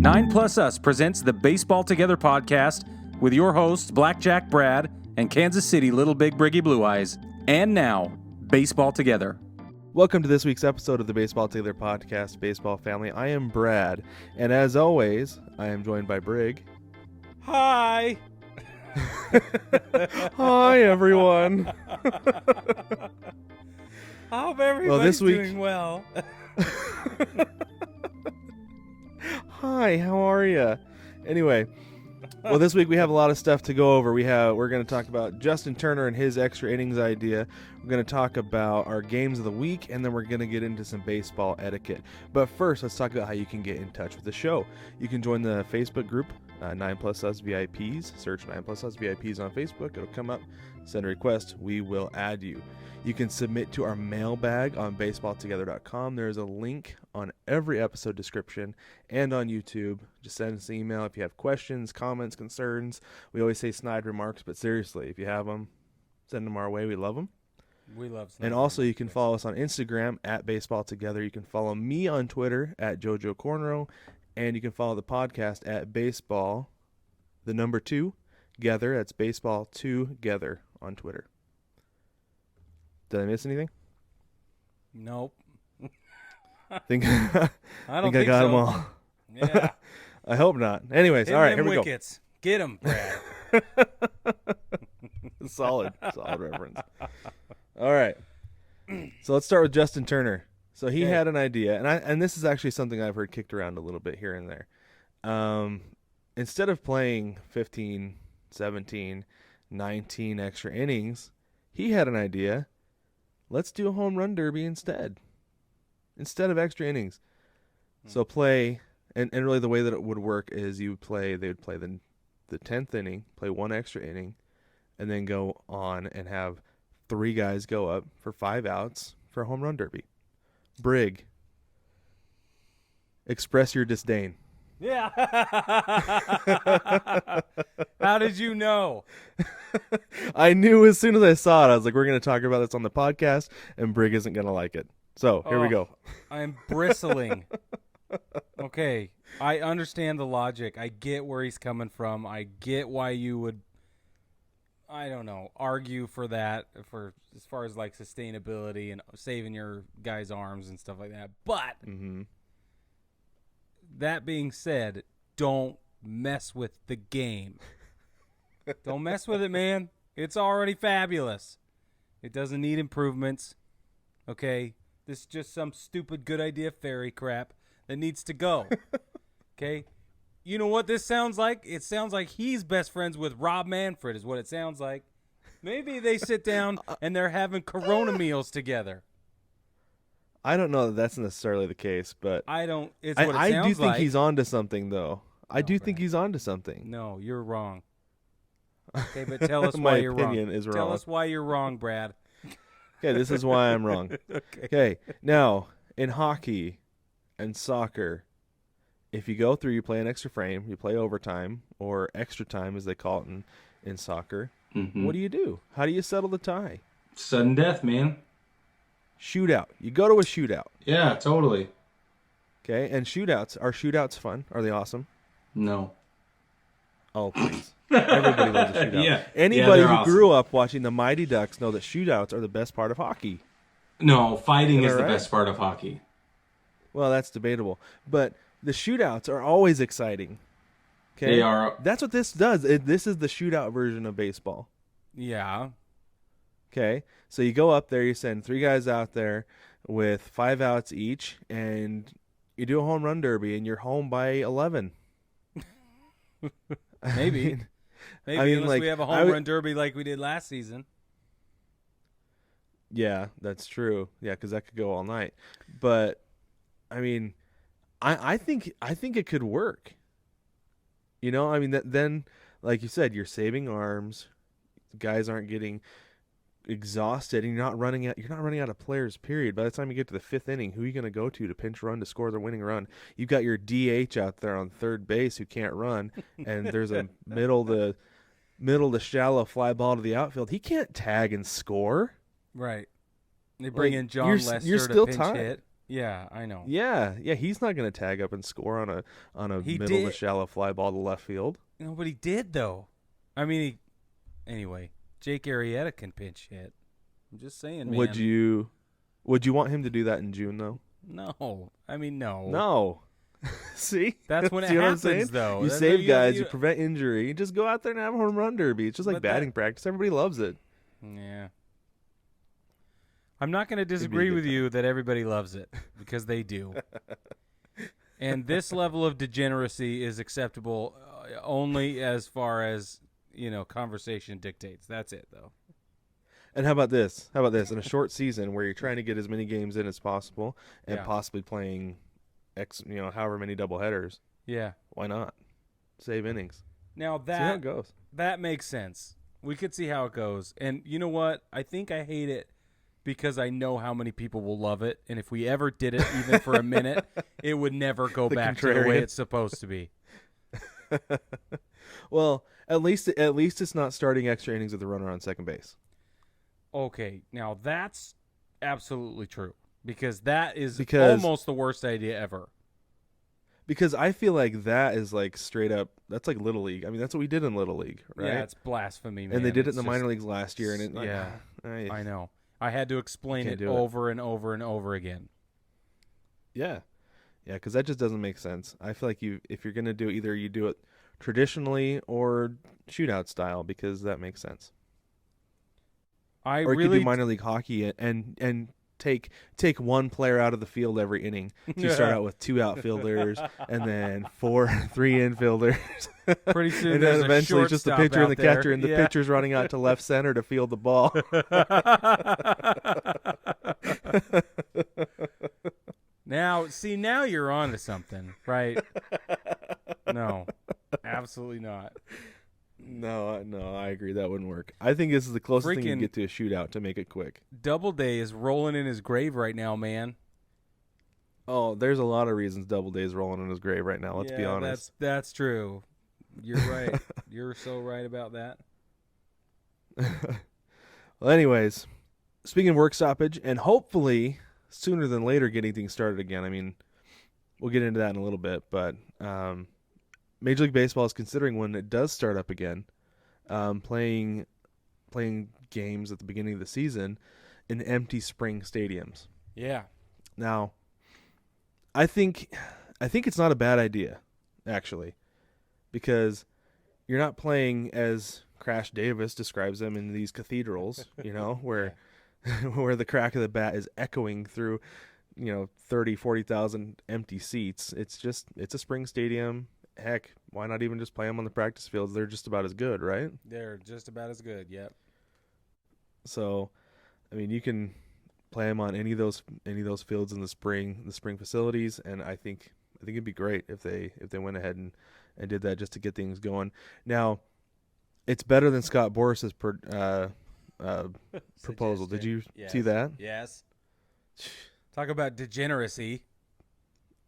9 Plus Us presents the Baseball Together podcast with your hosts, Blackjack Brad and Kansas City Little Big Briggy Blue Eyes. And now, Baseball Together. Welcome to this week's episode of the Baseball Together podcast, Baseball Family. I am Brad, and as always, I am joined by Brig. Hi! Hi, everyone. I hope everybody's doing well. Hi, how are you? Anyway, well, this week we have a lot of stuff to go over. We're going to talk about Justin Turner and his extra innings idea. We're going to talk about our games of the week, and then we're going to get into some baseball etiquette. But first, let's talk about how you can get in touch with the show. You can join the Facebook group, 9 Plus Us VIPs. Search 9 Plus Us VIPs on Facebook. It'll come up. Send a request. We will add you. You can submit to our mailbag on baseballtogether.com. There's a link on every episode description and on YouTube. Just send us an email if you have questions, comments, concerns. We always say snide remarks, but seriously, if you have them, send them our way. We love them. We love snide And also, remarks. you can follow us on Instagram at baseballtogether. You can follow me on Twitter at Jojo Cornrow. And you can follow the podcast at baseball, the number 2, Gether. That's baseball 2 Gether on Twitter. Did I miss anything? Nope. I think I don't think got so. them all. Yeah. I hope not. Anyways, Hit all right, them here we wickets. Get them, Brad. go. Solid reference. All right. So let's start with Justin Turner. So he Okay. had an idea, and this is actually something I've heard kicked around a little bit here and there. Instead of playing 15, 17, 19 extra innings, he had an idea. Let's do a home run derby instead of extra innings. So play, and really the way that it would work is they would play the 10th inning, play one extra inning, and then go on and have 3 guys go up for 5 outs for a home run derby. Brig, express your disdain. Yeah. How did you know? I knew as soon as I saw it, I was like, we're going to talk about this on the podcast, and Brig isn't going to like it. So here we go. I'm bristling. Okay, I understand the logic. I get where he's coming from. I get why you would, I don't know, argue for that, for as far as like sustainability and saving your guys' arms and stuff like that. But that being said, don't mess with the game. Don't mess with it, man. It's already fabulous. It doesn't need improvements. Okay? This is just some stupid good idea fairy crap that needs to go. Okay? You know what this sounds like? It sounds like he's best friends with Rob Manfred is what it sounds like. Maybe they sit down and they're having Corona meals together. I don't know that that's necessarily the case, but It's what it sounds like. I do think he's onto something, though. I do think Brad. he's onto something. No, you're wrong. Okay, but tell us My why you're wrong. opinion is Tell wrong. us why you're wrong, Brad. Okay, this is why I'm wrong. Okay, now, in hockey and soccer, if you go through, you play an extra frame, you play overtime, or extra time as they call it in soccer, what do? How do you settle the tie? Sudden death, man. Shootout. You go to a shootout. Yeah, totally. Okay, and are shootouts fun? Are they awesome? No. Oh, please. Everybody loves a shootout. Yeah. Anybody they're who awesome. grew up watching the Mighty Ducks know that shootouts are the best part of hockey. No, fighting Am I is the right? best part of hockey. Well, that's debatable. But the shootouts are always exciting. Okay? They are. That's what this does. This is the shootout version of baseball. Yeah. Okay? So you go up there, you send 3 guys out there with 5 outs each, and you do a home run derby, and you're home by 11. Maybe. Maybe I mean, unless like, we have a home run derby like we did last season. Yeah, that's true. Yeah, because that could go all night. But I mean, I think it could work. You know, I mean, then like you said, you're saving arms. Guys aren't getting exhausted, and you're not running out of players. Period. By the time you get to the 5th inning, who are you going to go to pinch run to score the winning run? You've got your DH out there on third base who can't run, and there's a middle to shallow fly ball to the outfield. He can't tag and score. Right. They bring Like, in John you're Lester still to pinch tied. hit. Yeah, I know. Yeah, he's not going to tag up and score on a He middle to did. shallow fly ball to left field. No, but he did though. I mean, anyway, Jake Arrieta can pinch hit. I'm just saying, man. Would you want him to do that in June though? No, I mean no. No. See, That's when it See what I'm saying? happens, though. You That's save what guys, you prevent injury. You just go out there and have a home run derby. It's just like But batting practice. Everybody loves it. Yeah. I'm not going to be a disagree good with you that everybody loves it, because they do. And this level of degeneracy is acceptable only as far as, conversation dictates. That's it, though. And how about this? In a short season where you're trying to get as many games in as possible and Yeah. possibly playing however many doubleheaders, Yeah. why not? Save innings. Now See how it that goes. that makes sense. We could see how it goes. And you know what? I think I hate it because I know how many people will love it. And if we ever did it even for a minute, it would never go The back to the way contrarian. it's supposed to be. Well, at least it's not starting extra innings with the runner on second base. Okay, now that's absolutely true because that is Because- almost the worst idea ever. Because I feel like that is like straight up. That's like Little League. I mean, that's what we did in Little League, right? Yeah, it's blasphemy, man. and they did it It's in the just- minor leagues last year, and it Yeah, I I know. I had to explain Can't it do it. over and over and over again. yeah, because that just doesn't make sense. I feel like if you're gonna do it, either you do it traditionally or shootout style, because that makes sense. I Or you could really do minor league hockey and take one player out of the field every inning. So you start out with 2 outfielders and then 3 infielders. pretty soon And there's then a eventually just the shortstop pitcher and the out there. catcher, and the Yeah. pitcher's running out to left center to field the ball. Now you're on to something, right? No, absolutely not. No, I agree. That wouldn't work. I think this is the closest thing you Freaking- get to a shootout to make it quick. Doubleday is rolling in his grave right now, man. Oh, there's a lot of reasons Doubleday's rolling in his grave right now. Let's be honest. That's true. You're right. You're so right about that. Well, anyways, speaking of work stoppage, and hopefully sooner than later getting things started again. I mean, we'll get into that in a little bit, but Major League Baseball is considering when it does start up again, playing games at the beginning of the season in empty spring stadiums. Yeah. Now, I think it's not a bad idea, actually, because you're not playing as Crash Davis describes them in these cathedrals, where where the crack of the bat is echoing through, 30, 40,000 empty seats. It's a spring stadium. Heck, why not even just play them on the practice fields? They're just about as good, right? They're just about as good. Yep. So, I mean, you can play them on any of those fields in the spring facilities, and I think it'd be great if they went ahead and did that just to get things going. Now, it's better than Scott Boris's proposal. Did you see that? Yes. Talk about degeneracy.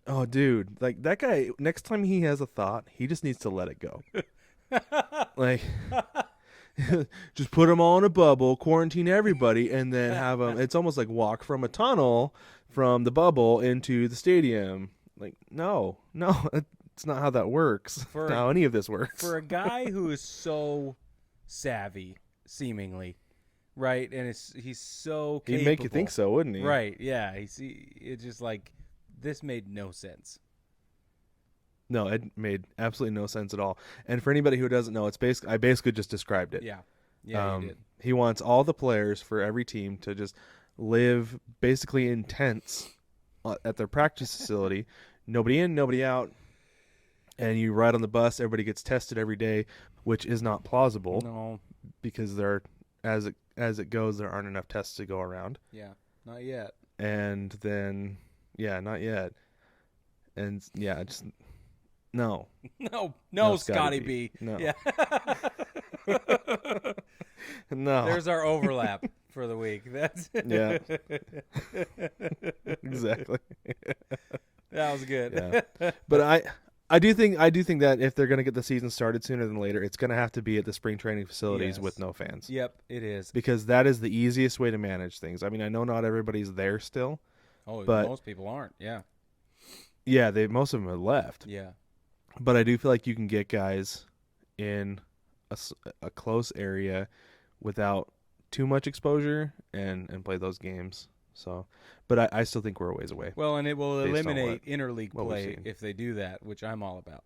Oh, dude, like that guy. Next time he has a thought, he just needs to let it go. Like, just put them all in a bubble, quarantine everybody, and then have them. It's almost like walk from a tunnel from the bubble into the stadium. Like, no, it's not how that works. For- Not how any of this works. For a guy who is so savvy, seemingly, right? And he's so capable. He'd make you think so, wouldn't he? Right, yeah. It's just like, this made no sense. No, it made absolutely no sense at all. And for anybody who doesn't know, I basically just described it. Yeah. Yeah, you did. He wants all the players for every team to just live basically in tents at their practice facility. Nobody in, nobody out. And you ride on the bus, everybody gets tested every day, which is not plausible No. because as it goes, there aren't enough tests to go around. Yeah. Not yet. And then, yeah, not yet. And yeah, just no. No, Scotty B. No. Yeah. No. There's our overlap for the week. That's Yeah. Exactly. That was good. Yeah. But I do think that if they're going to get the season started sooner than later, it's going to have to be at the spring training facilities Yes. with no fans. Yep, it is. Because that is the easiest way to manage things. I mean, I know not everybody's there still, Oh, But most people aren't. Yeah. yeah, most of them have left. Yeah. But I do feel like you can get guys in a close area without too much exposure and play those games. So, but I still think we're a ways away. Well, and it will Based on eliminate interleague what we've play seen. if they do that, which I'm all about.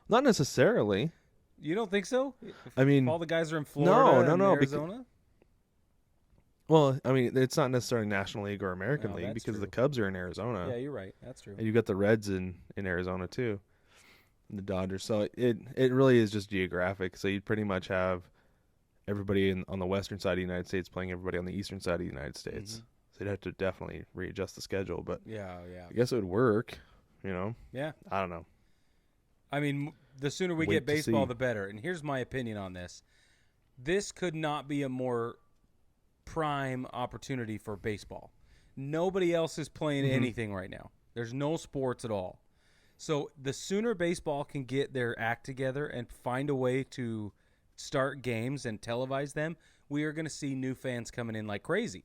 Not necessarily. You don't think so? I mean, If all the guys are in Florida and no, Arizona? Well, I mean, it's not necessarily National League or American No, League that's because true. the Cubs are in Arizona. Yeah, you're right. That's true. And you've got the Reds in Arizona too, and the Dodgers. So it really is just geographic. So you'd pretty much have everybody on the western side of the United States playing everybody on the eastern side of the United States. Mhm. So you'd have to definitely readjust the schedule. But Yeah. I guess it would work. Yeah. I don't know. I mean, the sooner we Wait get to baseball, see. the better. And here's my opinion on this. This could not be a more prime opportunity for baseball. Nobody else is playing anything right now. There's no sports at all. So the sooner baseball can get their act together and find a way to start games and televise them, we are going to see new fans coming in like crazy.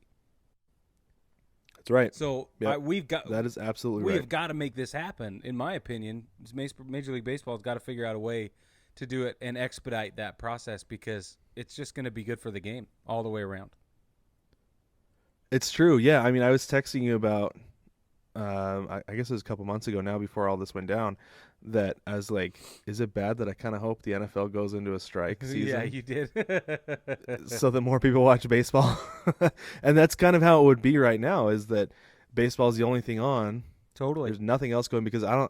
That's right. So Yep. we've got That is absolutely we right. have got to make this happen. In my opinion, Major League Baseball has got to figure out a way to do it and expedite that process because it's just going to be good for the game all the way around. It's true. Yeah. I mean, I was texting you about, I guess it was a couple months ago now before all this went down, that I was like, is it bad that I kind of hope the NFL goes into a strike season? Yeah, you did. So that more people watch baseball. And that's kind of how it would be right now, is that baseball is the only thing on. Totally. There's nothing else going because I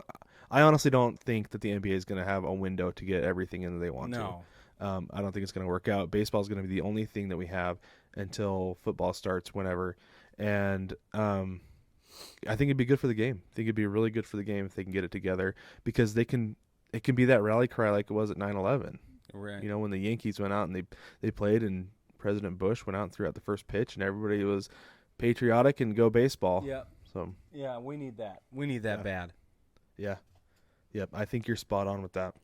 honestly don't think that the NBA is going to have a window to get everything in that they want No. to. I don't think it's going to work out. Baseball is going to be the only thing that we have until football starts whenever. And I think it'd be good for the game. I think it'd be really good for the game if they can get it together because it can be that rally cry like it was at 9/11. Right. When the Yankees went out and they played and President Bush went out and threw out the first pitch and everybody was patriotic and go baseball. Yeah. So Yeah, we need that. We need that bad. yeah. Yep, I think you're spot on with that.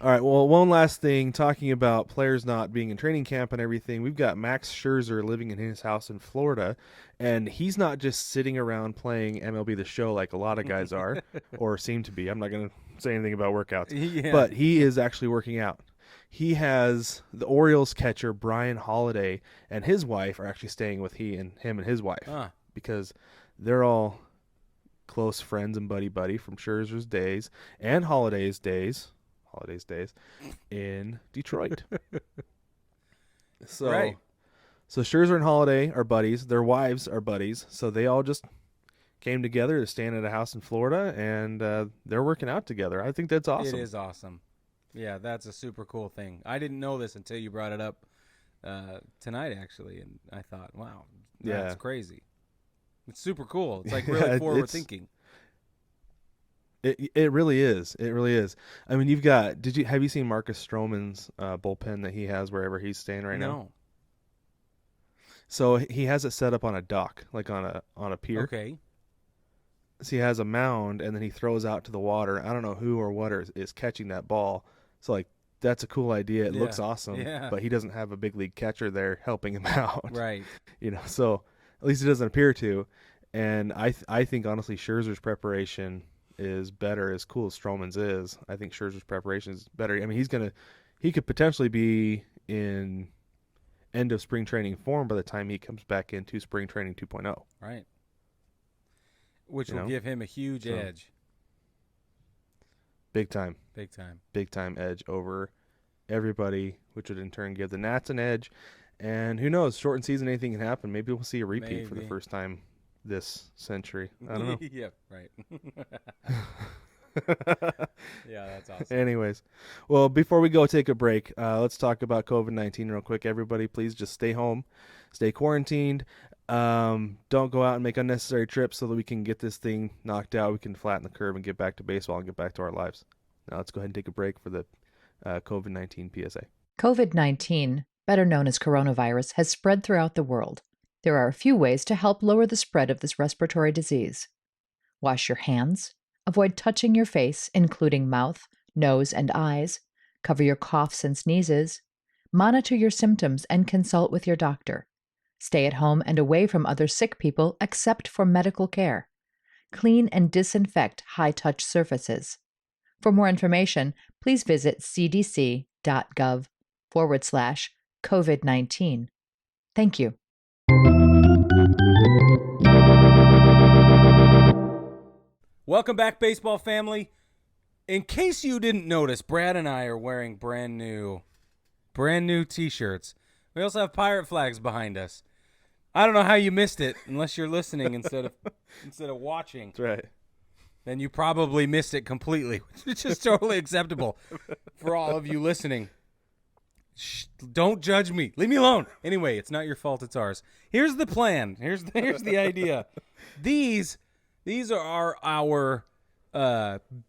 All right, well, one last thing, talking about players not being in training camp and everything. We've got Max Scherzer living in his house in Florida, and he's not just sitting around playing MLB The Show like a lot of guys are or seem to be. I'm not going to say anything about workouts, Yeah. but he is actually working out. He has the Orioles catcher Brian Holiday and his wife are actually staying with him and his wife because they're all close friends and buddy from Scherzer's days and Holiday's days in Detroit. So, Right. so Scherzer and Holiday are buddies. Their wives are buddies. So they all just came together to stand at a house in Florida, and they're working out together. I think that's awesome. It is awesome. Yeah, that's a super cool thing. I didn't know this until you brought it up tonight, actually, and I thought, wow, that's Yeah. crazy. It's super cool. It's like Yeah, really it's- forward thinking. It really is. It really is. I mean, have you seen Marcus Stroman's bullpen that he has wherever he's staying right now? No. So he has it set up on a dock, like on a pier. Okay. So he has a mound, and then he throws out to the water. I don't know who or what is catching that ball. So like that's a cool idea. It looks Yeah. awesome. Yeah. But he doesn't have a big league catcher there helping him out. Right. So at least it doesn't appear to. And I think honestly Scherzer's preparation is better, as cool as Stroman's is. I think Scherzer's preparation is better. I mean, he could potentially be in end of spring training form by the time he comes back into spring training 2.0. Right. Which You will know? give him a huge So- edge. Big time edge over everybody, which would in turn give the Nats an edge. And who knows, shortened season, anything can happen. Maybe we'll see a repeat for the Maybe. first time this century. I don't know. Yeah, right. Yeah, that's awesome. Anyways, well, before we go take a break, let's talk about COVID-19 real quick. Everybody, please just stay home, stay quarantined. Don't go out and make unnecessary trips so that we can get this thing knocked out. We can flatten the curve and get back to baseball and get back to our lives. Now let's go ahead and take a break for the COVID-19 PSA. COVID-19, better known as coronavirus, has spread throughout the world. There are a few ways to help lower the spread of this respiratory disease. Wash your hands. Avoid touching your face, including mouth, nose, and eyes. Cover your coughs and sneezes. Monitor your symptoms and consult with your doctor. Stay at home and away from other sick people except for medical care. Clean and disinfect high-touch surfaces. For more information, please visit cdc.gov/COVID-19. Thank you. Welcome back, baseball family. In case you didn't notice, Brad and I are wearing brand new T-shirts. We also have pirate flags behind us. I don't know how you missed it, unless you're listening instead of watching. That's right. Then you probably missed it completely, which is totally acceptable for all of you listening. Shh, don't judge me. Leave me alone. Anyway, it's not your fault. It's ours. Here's the plan. Here's the idea. These are our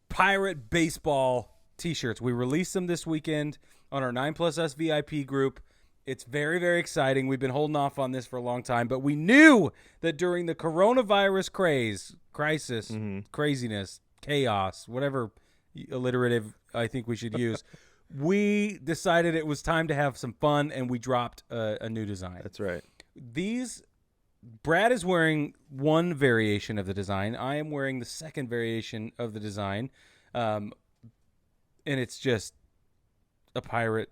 pirate baseball T-shirts. We released them this weekend on our 9+us VIP group. It's very, very exciting. We've been holding off on this for a long time, but we knew that during the coronavirus crisis, craziness, chaos, whatever alliterative I think we should use, we decided it was time to have some fun, and we dropped a new design. That's right. Brad is wearing one variation of the design. I am wearing the second variation of the design, and it's just a pirate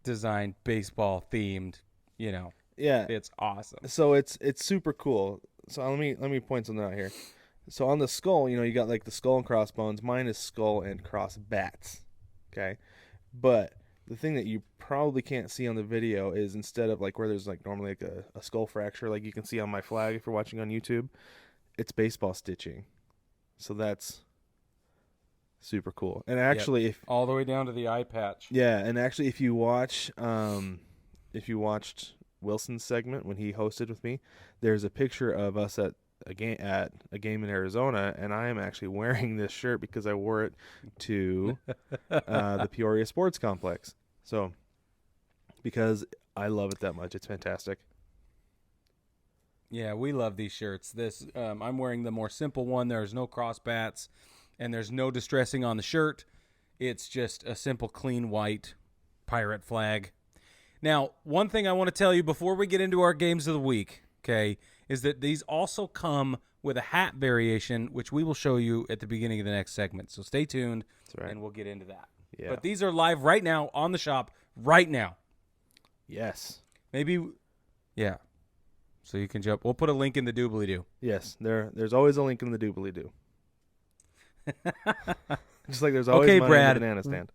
design, baseball themed. Yeah, it's awesome. So it's super cool. So let me point something out here. So on the skull, you got like the skull and crossbones. Mine is skull and crossbats. Okay, but the thing that you probably can't see on the video is instead of like where there's like normally like a skull fracture, like you can see on my flag if you're watching on YouTube, it's baseball stitching. So that's super cool. And actually, if all the way down to the eye patch. Yeah, and actually, if you watched Wilson's segment when he hosted with me, there's a picture of us at a game in Arizona, and I am actually wearing this shirt because I wore it to the Peoria Sports Complex. So, because I love it that much, it's fantastic. Yeah, we love these shirts. I'm wearing the more simple one. There's no cross bats, and there's no distressing on the shirt. It's just a simple, clean white pirate flag. Now, one thing I want to tell you before we get into our games of the week, okay, is that these also come with a hat variation, which we will show you at the beginning of the next segment. So stay tuned, and we'll get into that. Yeah. But these are live right now on the shop right now. Yes. Yeah. So you can jump. We'll put a link in the doobly-doo. Yes, there's always a link in the doobly-doo. Just like there's always money Brad. in the banana stand.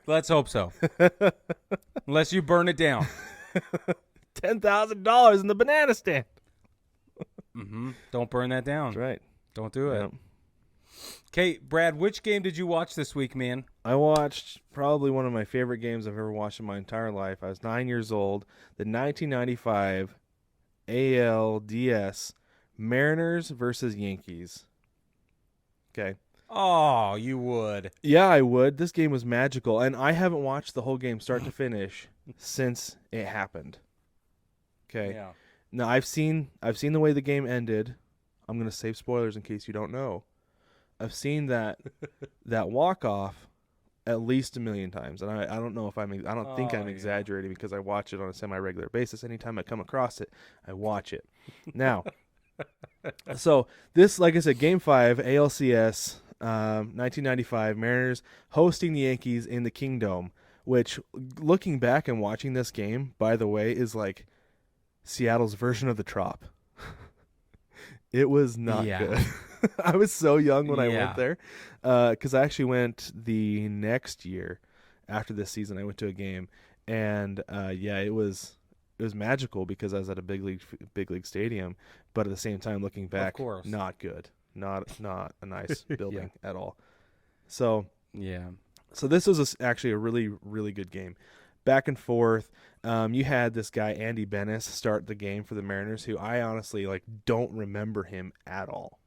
Let's hope so. Unless you burn it down. $10,000 in the banana stand. Don't burn that down. That's right. Don't do it. Yep. Okay, Brad, which game did you watch this week, man? I watched probably one of my favorite games I've ever watched in my entire life. I was 9 years old. The 1995 ALDS Mariners versus Yankees. Okay. Oh, you would. Yeah, I would. This game was magical, and I haven't watched the whole game start to finish since it happened. Okay. Yeah. Now I've seen the way the game ended. I'm going to save spoilers in case you don't know. I've seen that walk off at least 1 million times, and I don't know if I don't think I'm exaggerating because I watch it on a semi-regular basis. Anytime I come across it, I watch it. Now, so this, like I said, Game 5 ALCS 1995 Mariners hosting the Yankees in the Kingdome, which, looking back and watching this game, by the way, is like Seattle's version of the Trop. It was not good. I was so young when I went there because I actually went the next year after this season. I went to a game, and it was magical because I was at a big league stadium. But at the same time, looking back, not good, not a nice building at all. So this was actually a really, really good game. Back and forth. You had this guy, Andy Bennis, start the game for the Mariners, who I honestly don't remember him at all.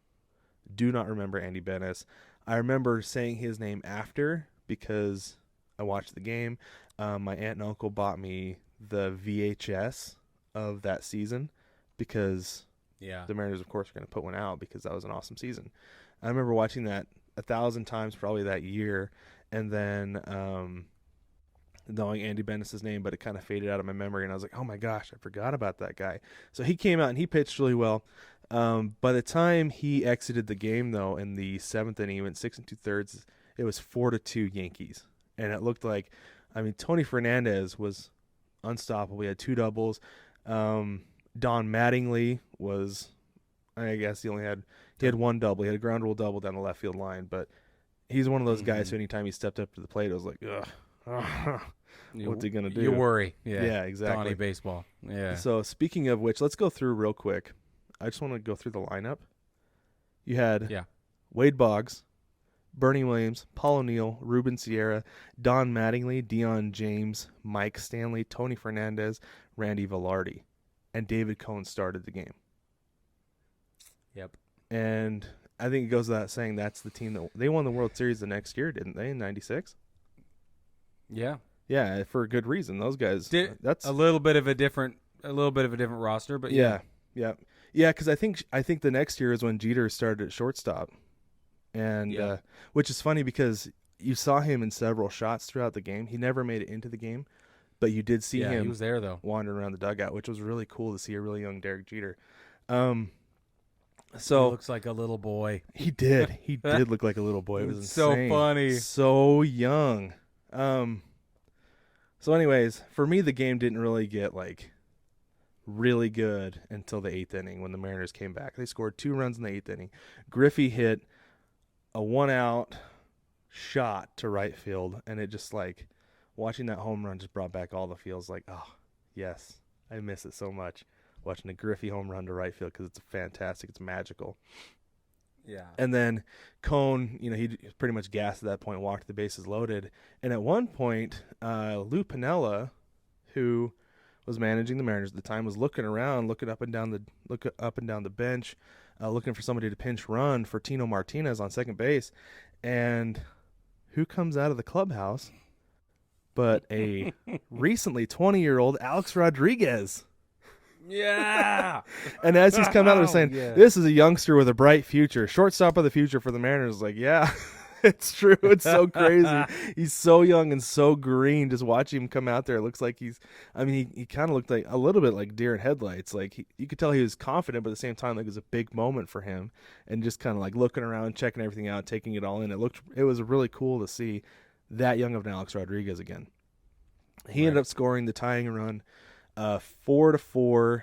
Do not remember Andy Bennis. I remember saying his name after because I watched the game. My aunt and uncle bought me the VHS of that season because the Mariners, of course, were going to put one out because that was an awesome season. I remember watching that 1,000 times probably that year, and then knowing Andy Bendis' name, but it kind of faded out of my memory, and I was like, oh my gosh, I forgot about that guy. So he came out and he pitched really well. By the time he exited the game, though, in the 7th inning, he went 6 2/3. It was 4-2 Yankees, and it looked like, Tony Fernandez was unstoppable. He had 2 doubles. Don Mattingly was, I guess he had 1 double. He had a ground rule double down the left field line, but he's one of those guys who anytime he stepped up to the plate, it was like, ugh. What's he gonna do? You worry. Yeah, exactly. Donnie baseball. Yeah. So speaking of which, let's go through real quick. I just want to go through the lineup. You had Wade Boggs, Bernie Williams, Paul O'Neill, Ruben Sierra, Don Mattingly, Deion James, Mike Stanley, Tony Fernandez, Randy Velarde, and David Cohn started the game. Yep. And I think it goes without saying that's the team that they won the World Series the next year, didn't they? In '96. Yeah. Yeah, for a good reason. Those guys. That's a little bit of a different roster, but yeah. Because I think the next year is when Jeter started at shortstop, and which is funny because you saw him in several shots throughout the game. He never made it into the game, but you did see him. He was there though, wandering around the dugout, which was really cool to see a really young Derek Jeter. So he looks like a little boy. He did. He did look like a little boy. It was insane. So funny. So young. So anyways, for me, the game didn't really get really good until the 8th inning when the Mariners came back. They scored 2 runs in the 8th inning. Griffey hit a 1-out shot to right field, and it just watching that home run just brought back all the feels. Oh, yes, I miss it so much. Watching a Griffey home run to right field because it's fantastic. It's magical. Yeah. And then Cone, he pretty much gassed at that point, walked the bases loaded. And at one point, Lou Piniella, who was managing the Mariners at the time, was looking around, looking up and down the bench, looking for somebody to pinch run for Tino Martinez on second base. And who comes out of the clubhouse but a recently 20-year-old Alex Rodriguez? Yeah. And as he's come out, they're saying, this is a youngster with a bright future. Shortstop of the future for the Mariners. Yeah, it's true. It's so crazy. He's so young and so green. Just watching him come out there, it looks like he kind of looked like a little bit like deer in headlights. You could tell he was confident, but at the same time, it was a big moment for him. And just kind of looking around, checking everything out, taking it all in. It was really cool to see that young of an Alex Rodriguez again. He ended up scoring the tying run. 4-4,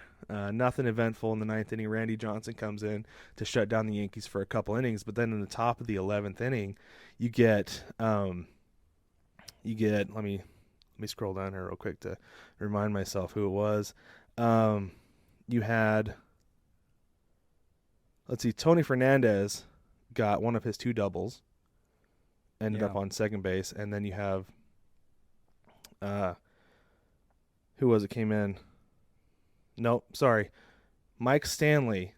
nothing eventful in the 9th inning. Randy Johnson comes in to shut down the Yankees for a couple innings, but then in the top of the 11th inning, you get let me scroll down here real quick to remind myself who it was. You had, Tony Fernandez got one of his 2 doubles, ended up on second base, and then you have who was it came in? Nope, sorry. Mike Stanley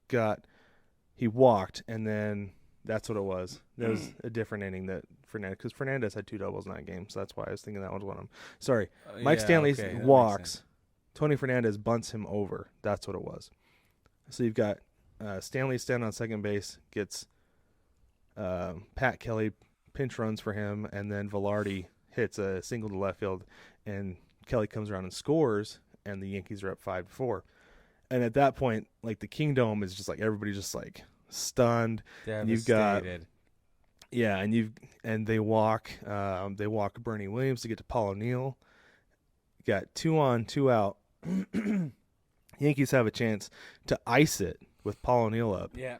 he walked, and then that's what it was. There was a different inning that because Fernandez had 2 doubles in that game, so that's why I was thinking that was one of them. Sorry. Mike Stanley walks. Tony Fernandez bunts him over. That's what it was. So you've got Stanley standing on second base, gets Pat Kelly pinch runs for him, and then Velarde hits a single to left field, and Kelly comes around and scores, and the Yankees are up 5-4. And at that point, the Kingdom is just everybody's just stunned. Devastated. You've got and they walk Bernie Williams to get to Paul O'Neill. You got 2 on, 2 out. Yankees have a chance to ice it with Paul O'Neill up. Yeah.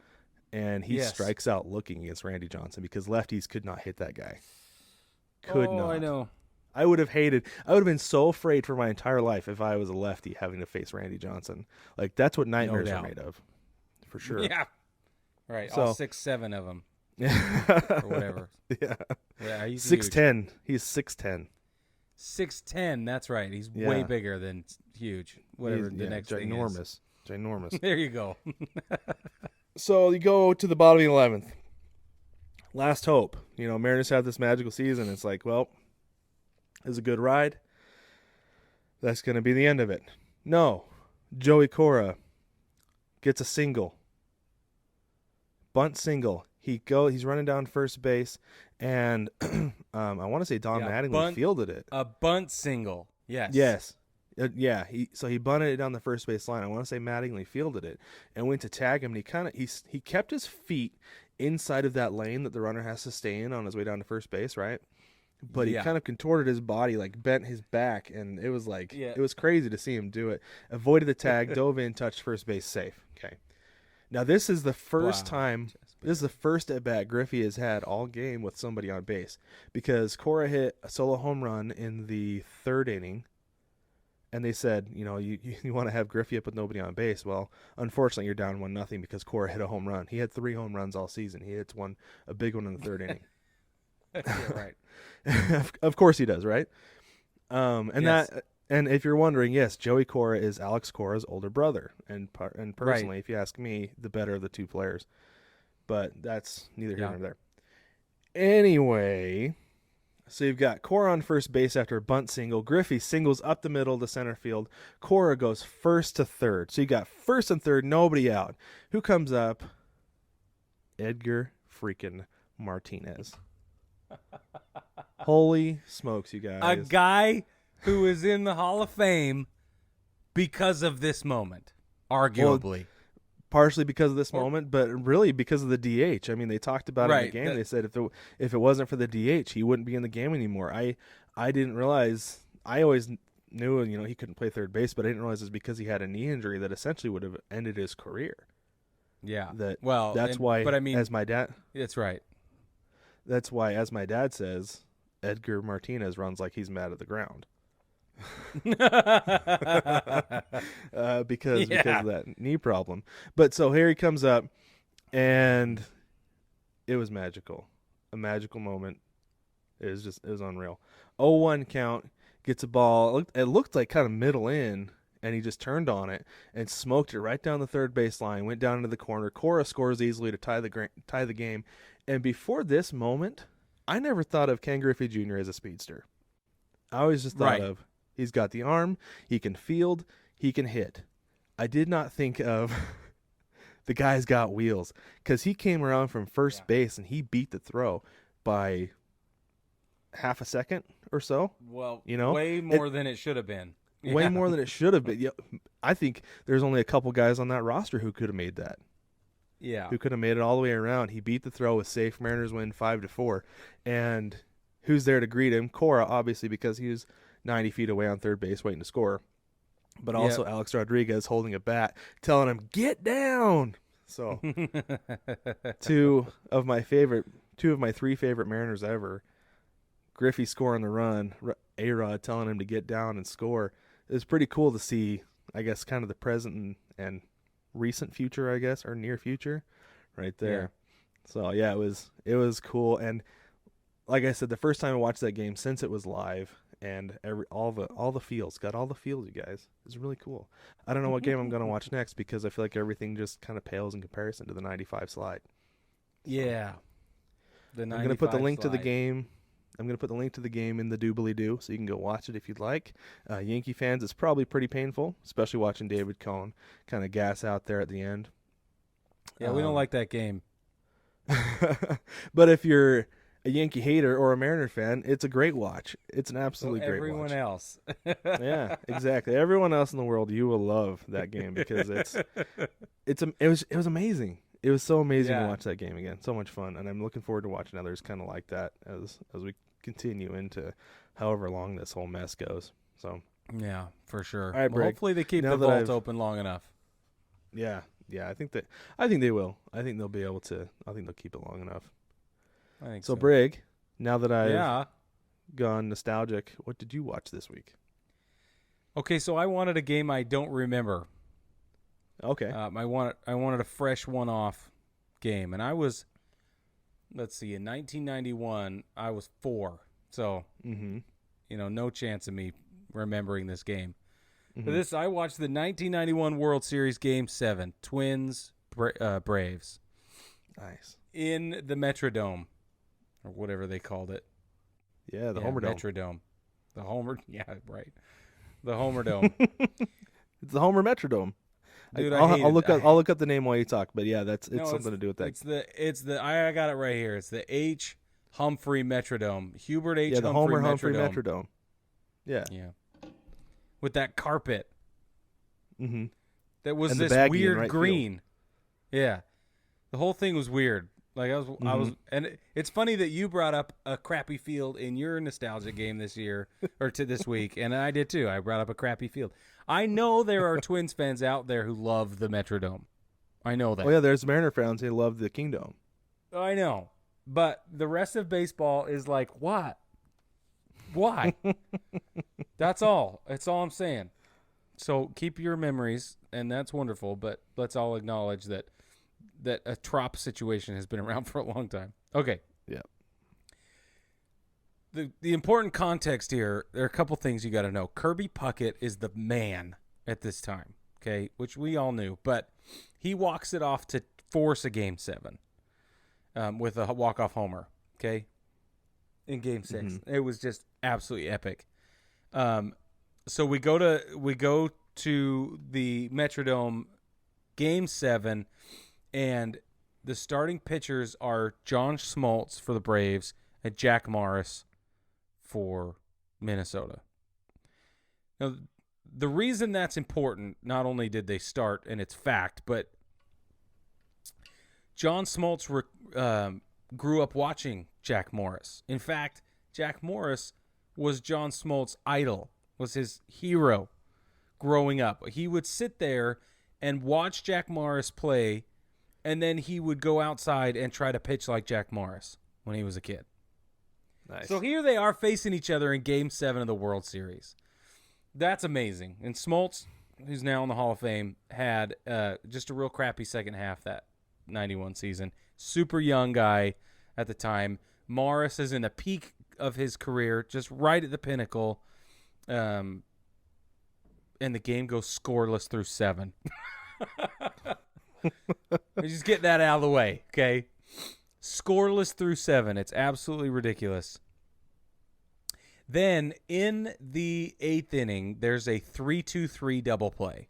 And he strikes out looking against Randy Johnson because lefties could not hit that guy. Could not. I know. I would have been so afraid for my entire life if I was a lefty having to face Randy Johnson. That's what nightmares are made of, for sure. Yeah. Right. So, all 6'7" of them. Yeah. Or whatever. Yeah. He's 6'10". He's 6'10". 6'10". That's right. He's way bigger than huge. Whatever the next thing is. Ginormous. There you go. So you go to the bottom of the 11th. Last hope. Mariners have this magical season. It's well, it was a good ride. That's going to be the end of it. No. Joey Cora gets a single. Bunt single. He's running down first base, and I want to say Don Mattingly fielded it. A bunt single. Yes. Yes. Yeah. He bunted it down the first base line. I want to say Mattingly fielded it and went to tag him. And he kept his feet inside of that lane that the runner has to stay in on his way down to first base, right? But he kind of contorted his body, like bent his back, and it was like it was crazy to see him do it. Avoided the tag, dove in, touched first base, safe. Okay. Now this is the first time. This is the first at bat Griffey has had all game with somebody on base, because Cora hit a solo home run in the third inning, and they said, you want to have Griffey up with nobody on base. Well, unfortunately, you're down 1-0 because Cora hit a home run. He had 3 home runs all season. He hits a big one in the third inning. Yeah, right. Of course he does, right? Yes. And if you're wondering, yes, Joey Cora is Alex Cora's older brother, and personally, Right. if you ask me, the better of the two players. But that's neither here nor there. Anyway, so you've got Cora on first base after a bunt single. Griffey singles up the middle to center field. Cora goes first to third. So you got first and third, nobody out. Who comes up? Edgar freaking Martinez. Holy smokes, you guys. A guy who is in the Hall of Fame because of this moment, arguably. Partially because of this moment, but really because of the DH. I mean, they talked about it in the game. They said if it wasn't for the DH, he wouldn't be in the game anymore. I didn't realize. I always knew he couldn't play third base, but I didn't realize it was because he had a knee injury that essentially would have ended his career. Yeah. That's why. But I mean, as my dad. That's right. That's why, as my dad says, Edgar Martinez runs like he's mad at the ground. Because of that knee problem. But so here he comes up, and it was magical. A magical moment. It was unreal. 0-1 count, gets a ball. It looked like kind of middle in, and he just turned on it and smoked it right down the third base line, went down into the corner. Cora scores easily to tie the game. And before this moment, I never thought of Ken Griffey Jr. as a speedster. I always just thought of, he's got the arm, he can field, he can hit. I did not think of the guy's got wheels, because he came around from first base and he beat the throw by half a second or so. Well, way more than it should have been. Way more than it should have been. I think there's only a couple guys on that roster who could have made that. Yeah. Who could have made it all the way around. He beat the throw with safe. Mariners win 5-4. And who's there to greet him? Cora, obviously, because he was 90 feet away on third base waiting to score. But also Alex Rodriguez holding a bat, telling him, get down. So two of my 3 favorite Mariners ever. Griffey scoring the run, A-Rod telling him to get down and score. It was pretty cool to see, I guess, kind of the present and recent future, I guess, or near future right there. Yeah. So yeah, it was cool. And like I said, the first time I watched that game since it was live, and all the feels, got all the feels, you guys. It's really cool. I don't know what game I'm going to watch next, because I feel like everything just kind of pales in comparison to the 95 slide. Yeah. I'm going to put the link to the game. I'm going to put the link to the game in the doobly-doo, so you can go watch it if you'd like. Yankee fans, it's probably pretty painful, especially watching David Cohn kind of gas out there at the end. Yeah, we don't like that game. But if you're a Yankee hater or a Mariner fan, it's a great watch. It's an absolutely great watch. Everyone else. Yeah, exactly. Everyone else in the world, you will love that game, because it was amazing. It was so amazing to watch that game again. So much fun, and I'm looking forward to watching others kind of like that as we continue into however long this whole mess goes. So yeah, for sure. All right, Brig, hopefully they keep the vault open long enough. Yeah, I think they will. I think they'll be able to. I think they'll keep it long enough. I think so. Brig, now that I've gone nostalgic, what did you watch this week? Okay, so I wanted a game I don't remember. Okay. I wanted a fresh one-off game, and I was, let's see, in 1991 I was 4, so no chance of me remembering this game. But I watched the 1991 World Series Game 7, Twins Braves. Nice. In the Metrodome, or whatever they called it. Yeah, the Homerdome. Metrodome. The Homer, yeah, right. The Homerdome. It's the Homer Metrodome. Dude, I'll look up the name while you talk. But yeah, it's No, something to do with that. It's the I got it right here. It's the H. Humphrey Metrodome. Hubert H. Yeah, the Humphrey Humphrey Metrodome. Metrodome. Yeah. Yeah. With that carpet. Mm-hmm. That was And the this baggie in weird right green. Yeah. The whole thing was weird. Like I was and it's funny that you brought up a crappy field in your nostalgia game this year or to this week, and I did too. I brought up a crappy field. I know there are Twins fans out there who love the Metrodome. I know that. Oh yeah, there's Mariner fans. They love the Kingdome. I know. But the rest of baseball is like, what? Why? That's all. That's all I'm saying. So keep your memories, and that's wonderful, but let's all acknowledge that a trop situation has been around for a long time. Okay. Yeah. The important context here, there are a couple things you got to know. Kirby Puckett is the man at this time, okay, which we all knew, but he walks it off to force a Game 7 with a walk-off homer, okay, in Game 6. Mm-hmm. It was just absolutely epic. So we go to the Metrodome Game 7, and the starting pitchers are John Smoltz for the Braves and Jack Morris for Minnesota. Now, the reason that's important, not only did they start, and it's fact, but John Smoltz grew up watching Jack Morris. In fact, Jack Morris was John Smoltz's idol, was his hero growing up. He would sit there and watch Jack Morris play, and then he would go outside and try to pitch like Jack Morris when he was a kid. Nice. So here they are facing each other in Game 7 of the World Series. That's amazing. And Smoltz, who's now in the Hall of Fame, had just a real crappy second half that 91 season. Super young guy at the time. Morris is in the peak of his career, just right at the pinnacle. And the game goes scoreless through 7. Just get that out of the way, okay? Scoreless through 7. It's absolutely ridiculous. Then in the 8th inning, there's a 3-2-3 double play,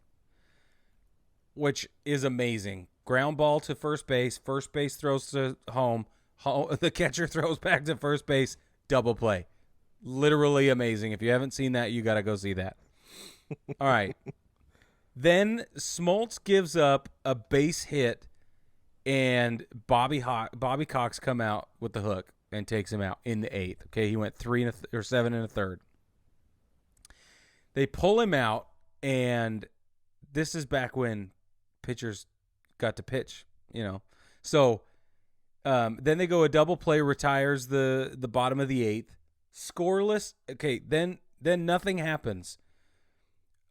which is amazing. Ground ball to first base. First base throws to home. The catcher throws back to first base. Double play. Literally amazing. If you haven't seen that, you got to go see that. All right. Then Smoltz gives up a base hit, and Bobby Cox come out with the hook and takes him out in the 8th. Okay, he went 7 1/3. They pull him out, and this is back when pitchers got to pitch, you know. So then they go a double play, retires the bottom of the 8th. Scoreless. Okay, then nothing happens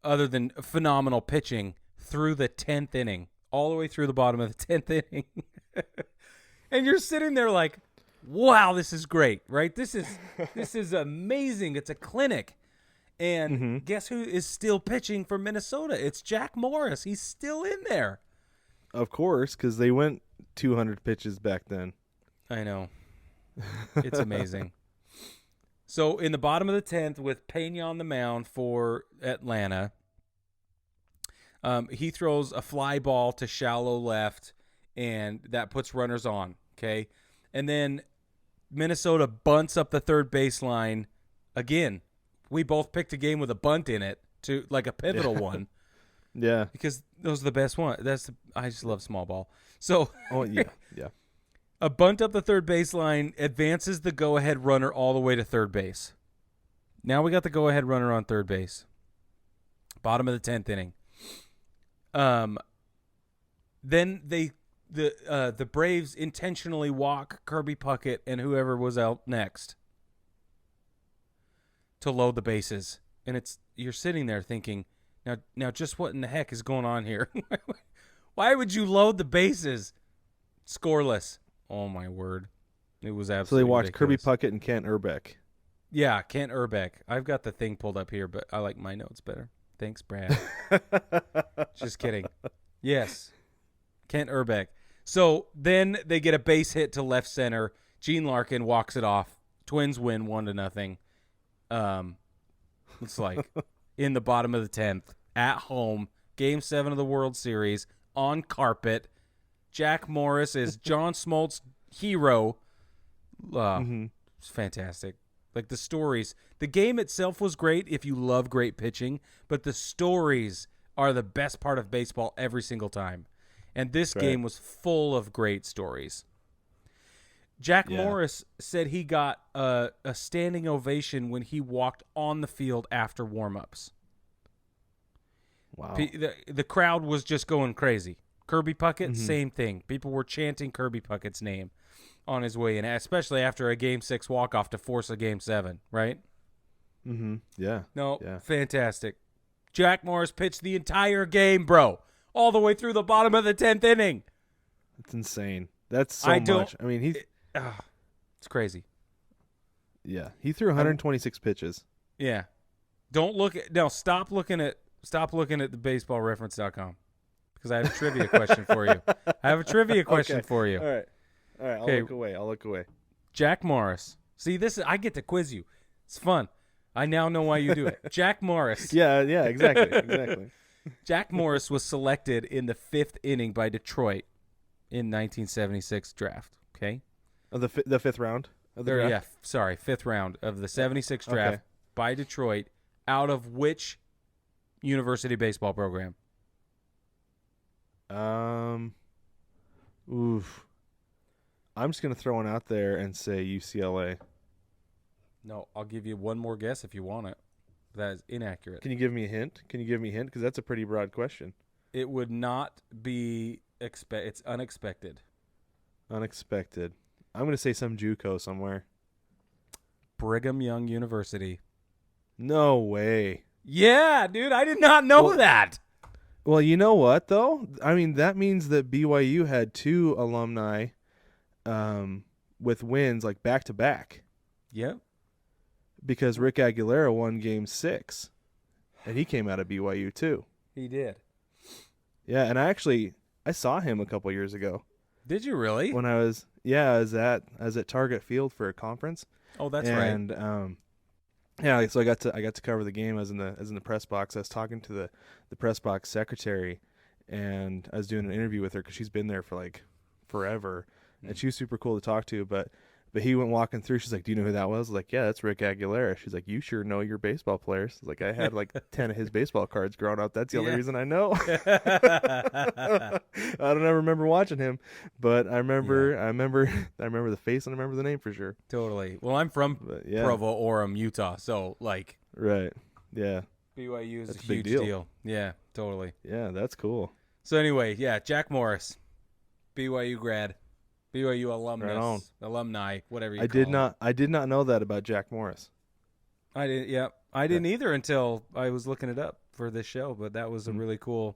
other than phenomenal pitching through the 10th inning, all the way through the bottom of the 10th inning. And you're sitting there like, wow, this is great, right? This is amazing. It's a clinic. And guess who is still pitching for Minnesota? It's Jack Morris. He's still in there. Of course, because they went 200 pitches back then. I know. It's amazing. So in the bottom of the 10th, with Pena on the mound for Atlanta, he throws a fly ball to shallow left, and that puts runners on, okay? And then Minnesota bunts up the third baseline again. We both picked a game with a bunt in it, to like a pivotal one. Yeah. Because those are the best ones. I just love small ball. So yeah. A bunt up the third baseline advances the go-ahead runner all the way to third base. Now we got the go-ahead runner on third base. Bottom of the 10th inning. Then the Braves intentionally walk Kirby Puckett and whoever was out next to load the bases. And you're sitting there thinking, now just what in the heck is going on here? Why would you load the bases? Scoreless. Oh, my word. It was absolutely So they watched ridiculous. Kirby Puckett and Kent Urbeck. Yeah, Kent Urbeck. I've got the thing pulled up here, but I like my notes better. Thanks, Brad. Just kidding. Yes, Kent Urbeck. So then they get a base hit to left center. Gene Larkin walks it off. Twins win 1-0. It's like in the bottom of the 10th at home Game 7 of the World Series on carpet. Jack Morris is John Smoltz' hero. It's fantastic. Like the stories. The game itself was great if you love great pitching, but the stories are the best part of baseball every single time. And this game was full of great stories. Jack Morris said he got a standing ovation when he walked on the field after warm-ups. Wow. The crowd was just going crazy. Kirby Puckett, same thing. People were chanting Kirby Puckett's name on his way in, especially after a Game 6 walk-off to force a Game 7, right? Yeah. No, fantastic. Jack Morris pitched the entire game, bro, all the way through the bottom of the 10th inning. It's insane. That's so much. I mean, it's crazy. Yeah, he threw 126 pitches. Yeah. Stop looking at the baseballreference.com because I have a trivia question for you. I have a trivia question for you. All right. I'll look away. Jack Morris. See, I get to quiz you. It's fun. I now know why you do it. Jack Morris. Yeah, exactly. Jack Morris was selected in the 5th inning by Detroit in 1976 draft. Okay. Of the fifth round of the draft? Yeah, sorry, 5th round of the 76 draft by Detroit. Out of which university baseball program? Oof. I'm just gonna throw one out there and say UCLA. No, I'll give you one more guess if you want it. That is inaccurate. Can you give me a hint? Because that's a pretty broad question. It would not be it's unexpected. Unexpected. I'm gonna say some JUCO somewhere. Brigham Young University. No way. Yeah, dude, I did not know that. Well, you know what though? I mean, that means that BYU had 2 alumni with wins like back to back. Yep. Because Rick Aguilera won Game 6, and he came out of BYU too. He did. Yeah, and I saw him a couple years ago. Did you really? When I was at Target Field for a conference. Oh, that's right. And so I got to cover the game. I was in the press box. I was talking to the press box secretary, and I was doing an interview with her because she's been there for like forever, and she was super cool to talk to. But he went walking through. She's like, "Do you know who that was?" I was like, "Yeah, that's Rick Aguilera." She's like, "You sure know your baseball players?" Like, I had like 10 of his baseball cards growing up. That's the only reason I know. I don't ever remember watching him, but I remember the face and I remember the name for sure. Totally. Well, I'm from Provo, Orem, Utah, so like. Right. Yeah. BYU is that's a huge deal. Yeah, totally. Yeah, that's cool. So anyway, Jack Morris, BYU grad. BYU alumnus, alumni, whatever you call it. I did not know that about Jack Morris. I didn't. Yeah, I didn't either until I was looking it up for this show. But that was a really cool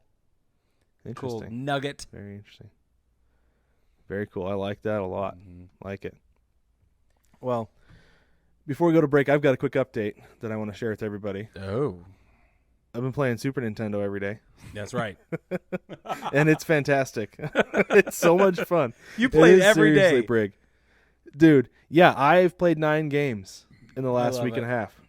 nugget. Very interesting. Very cool. I like that a lot. Like it. Well, before we go to break, I've got a quick update that I want to share with everybody. Oh. I've been playing Super Nintendo every day. That's right. And it's fantastic. It's so much fun. You play it every day. Brig. Dude, yeah, I've played 9 games in the last week and a half.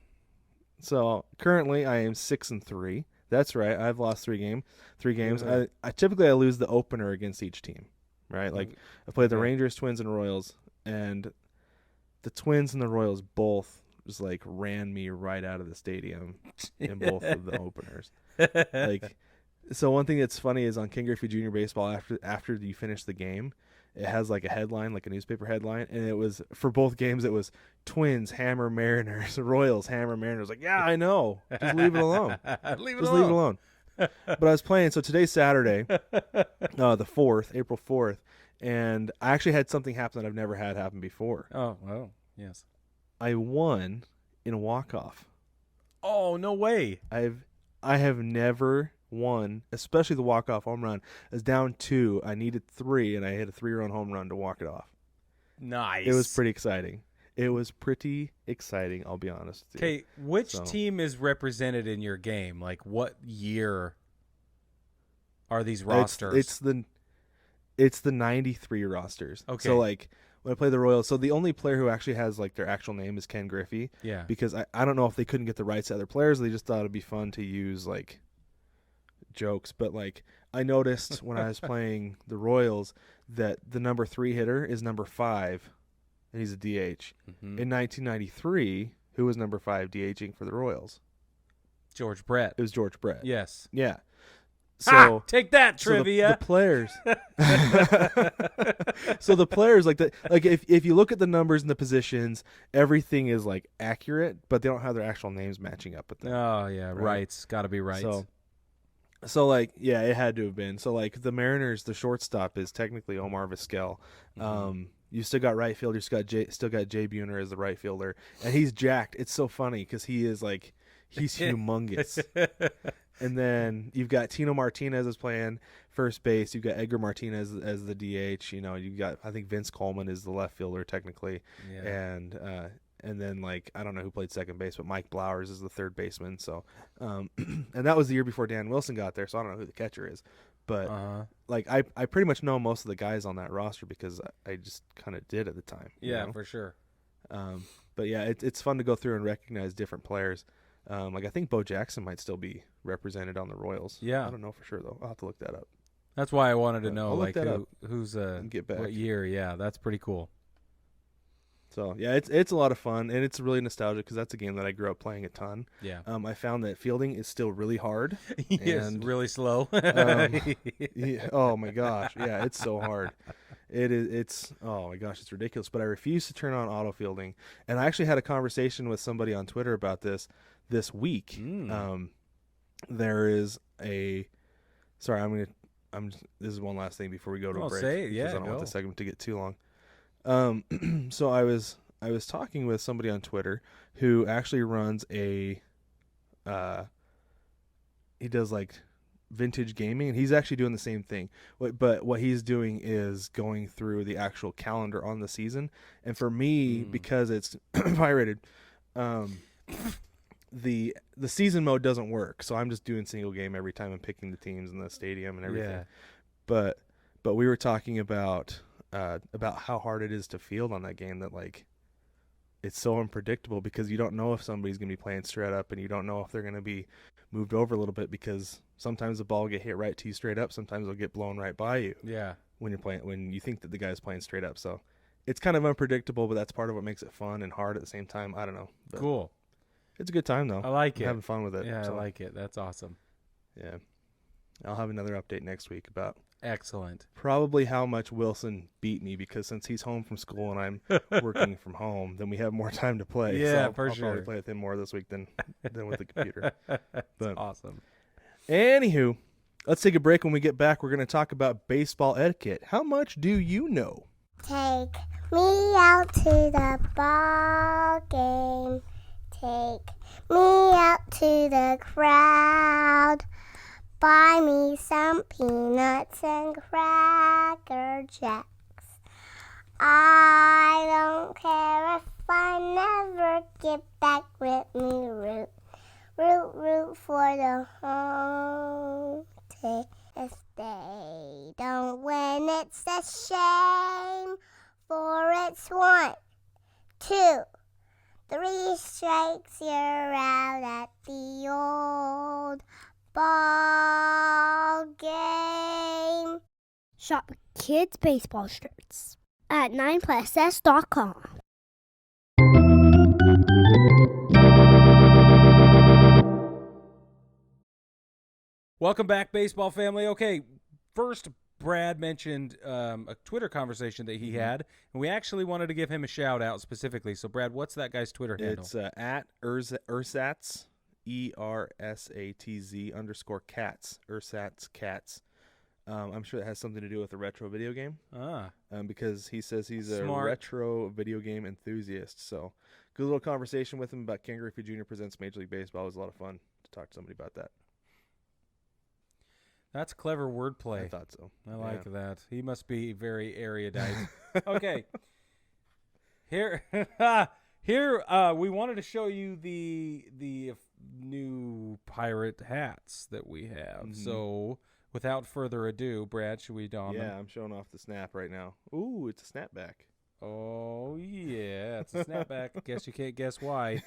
So currently I am 6-3. That's right. I've lost 3 games. Yeah. I typically lose the opener against each team, right? Like I played the Rangers, Twins, and Royals, and the Twins and the Royals both just like ran me right out of the stadium in both of the openers. Like, so one thing that's funny is on King Griffey Jr. Baseball, after you finish the game, it has like a headline, like a newspaper headline, and it was for both games. It was Twins hammer Mariners, Royals hammer Mariners. Like, yeah, I know, just leave it alone. Leave it alone. But I was playing. So today's Saturday, the 4th, April 4th, and I actually had something happen that I've never had happen before. Oh, well, yes. I won in a walk-off. Oh, no way. I have never won, especially the walk-off home run. I was down 2. I needed 3, and I hit a 3-run home run to walk it off. Nice. It was pretty exciting. I'll be honest with you. Okay, which team is represented in your game? Like, what year are these rosters? It's the 93 rosters. Okay. So, like, when I play the Royals, so the only player who actually has like their actual name is Ken Griffey. Yeah. Because I don't know if they couldn't get the rights to other players. They just thought it'd be fun to use like jokes, but like I noticed when I was playing the Royals that the number 3 hitter is number 5, and he's a DH. Mm-hmm. In 1993, who was number 5 DHing for the Royals? George Brett. It was George Brett. Yes. Yeah. So So take that, so the trivia. players. So the players like if you look at the numbers and the positions, everything is like accurate, but they don't have their actual names matching up with them. Oh yeah, Right. rights. Got to be right. So like yeah, it had to have been. So like the Mariners, the shortstop is technically Omar Vizquel. Mhm. You still got right field. You still got Jay Buhner as the right fielder, and he's jacked. It's so funny because he's humongous. And then you've got Tino Martinez is playing first base. You've got Edgar Martinez as the DH. You know, you've got I think Vince Coleman is the left fielder technically, Yeah. and then like I don't know who played second base, but Mike Blowers is the third baseman. So, and that was the year before Dan Wilson got there, so I don't know who the catcher is, but like I pretty much know most of the guys on that roster because I just kind of did at the time. you Yeah, know? for sure. But yeah, it's fun to go through and recognize different players. Like I think Bo Jackson might still be represented on the Royals. Yeah. I don't know for sure though. I'll have to look that up. That's why I wanted to I'll know look like that up who's and get back. what year. Yeah, that's pretty cool. So yeah, it's a lot of fun and it's really nostalgic because that's a game that I grew up playing a ton. Yeah. I found that fielding is still really hard. Yes, and really slow. yeah, oh my gosh, yeah, it's so hard. It's oh my gosh, it's ridiculous. But I refuse to turn on auto fielding, and I actually had a conversation with somebody on Twitter about this week. There is a sorry, this is one last thing before we go to a break. Say it, yeah, because I don't want go. the segment to get too long. So I was talking with somebody on Twitter who actually runs he does like vintage gaming, and he's actually doing the same thing. But what he's doing is going through the actual calendar on the season. And for me, because it's pirated, the season mode doesn't work. So I'm just doing single game every time I'm picking the teams in the stadium and everything. Yeah. But we were talking about how hard it is to field on that game, that like it's so unpredictable because you don't know if somebody's going to be playing straight up, and you don't know if they're going to be moved over a little bit because sometimes the ball will get hit right to you straight up, sometimes it'll get blown right by you Yeah. when you think that the guy's playing straight up. So it's kind of unpredictable, but that's part of what makes it fun and hard at the same time. I don't know. But Cool. it's a good time though. I like I'm it. having fun with it. Yeah, so, I like it. That's awesome. Yeah. I'll have another update next week about Excellent. probably how much Wilson beat me, because since he's home from school and I'm working from home, then we have more time to play. Yeah, so I'll for probably sure. play with him more this week than with the computer. But Awesome. anywho, let's take a break. When we get back, we're going to talk about baseball etiquette. How much do you know? Take me out to the ball game. Take me out to the crowd. Buy me some peanuts and Cracker Jacks. I don't care if I never get back with me. Root, root, root for the home team. If they don't win, it's a shame. For it's 1, 2, 3 strikes, you're out at the old ball game. Shop kids' baseball shirts at 9pluss.com. Welcome back, baseball family. Okay, first, Brad mentioned a Twitter conversation that he had, and we actually wanted to give him a shout out specifically. So, Brad, what's that guy's Twitter handle? It's at Ersatz, ERSATZ_cats, Ersatz Cats. I'm sure it has something to do with a retro video game. Because he says he's a Smart. retro video game enthusiast. So, good little conversation with him about Ken Griffey Jr. Presents Major League Baseball. It was a lot of fun to talk to somebody about that. That's clever wordplay. I thought so. I like that. He must be very erudite. Okay. Here, we wanted to show you the new pirate hats that we have. Mhm. So, without further ado, Brad, should we don them? Yeah, I'm showing off the snap right now. Ooh, it's a snapback. Oh, yeah. It's a snapback. Guess you can't guess why.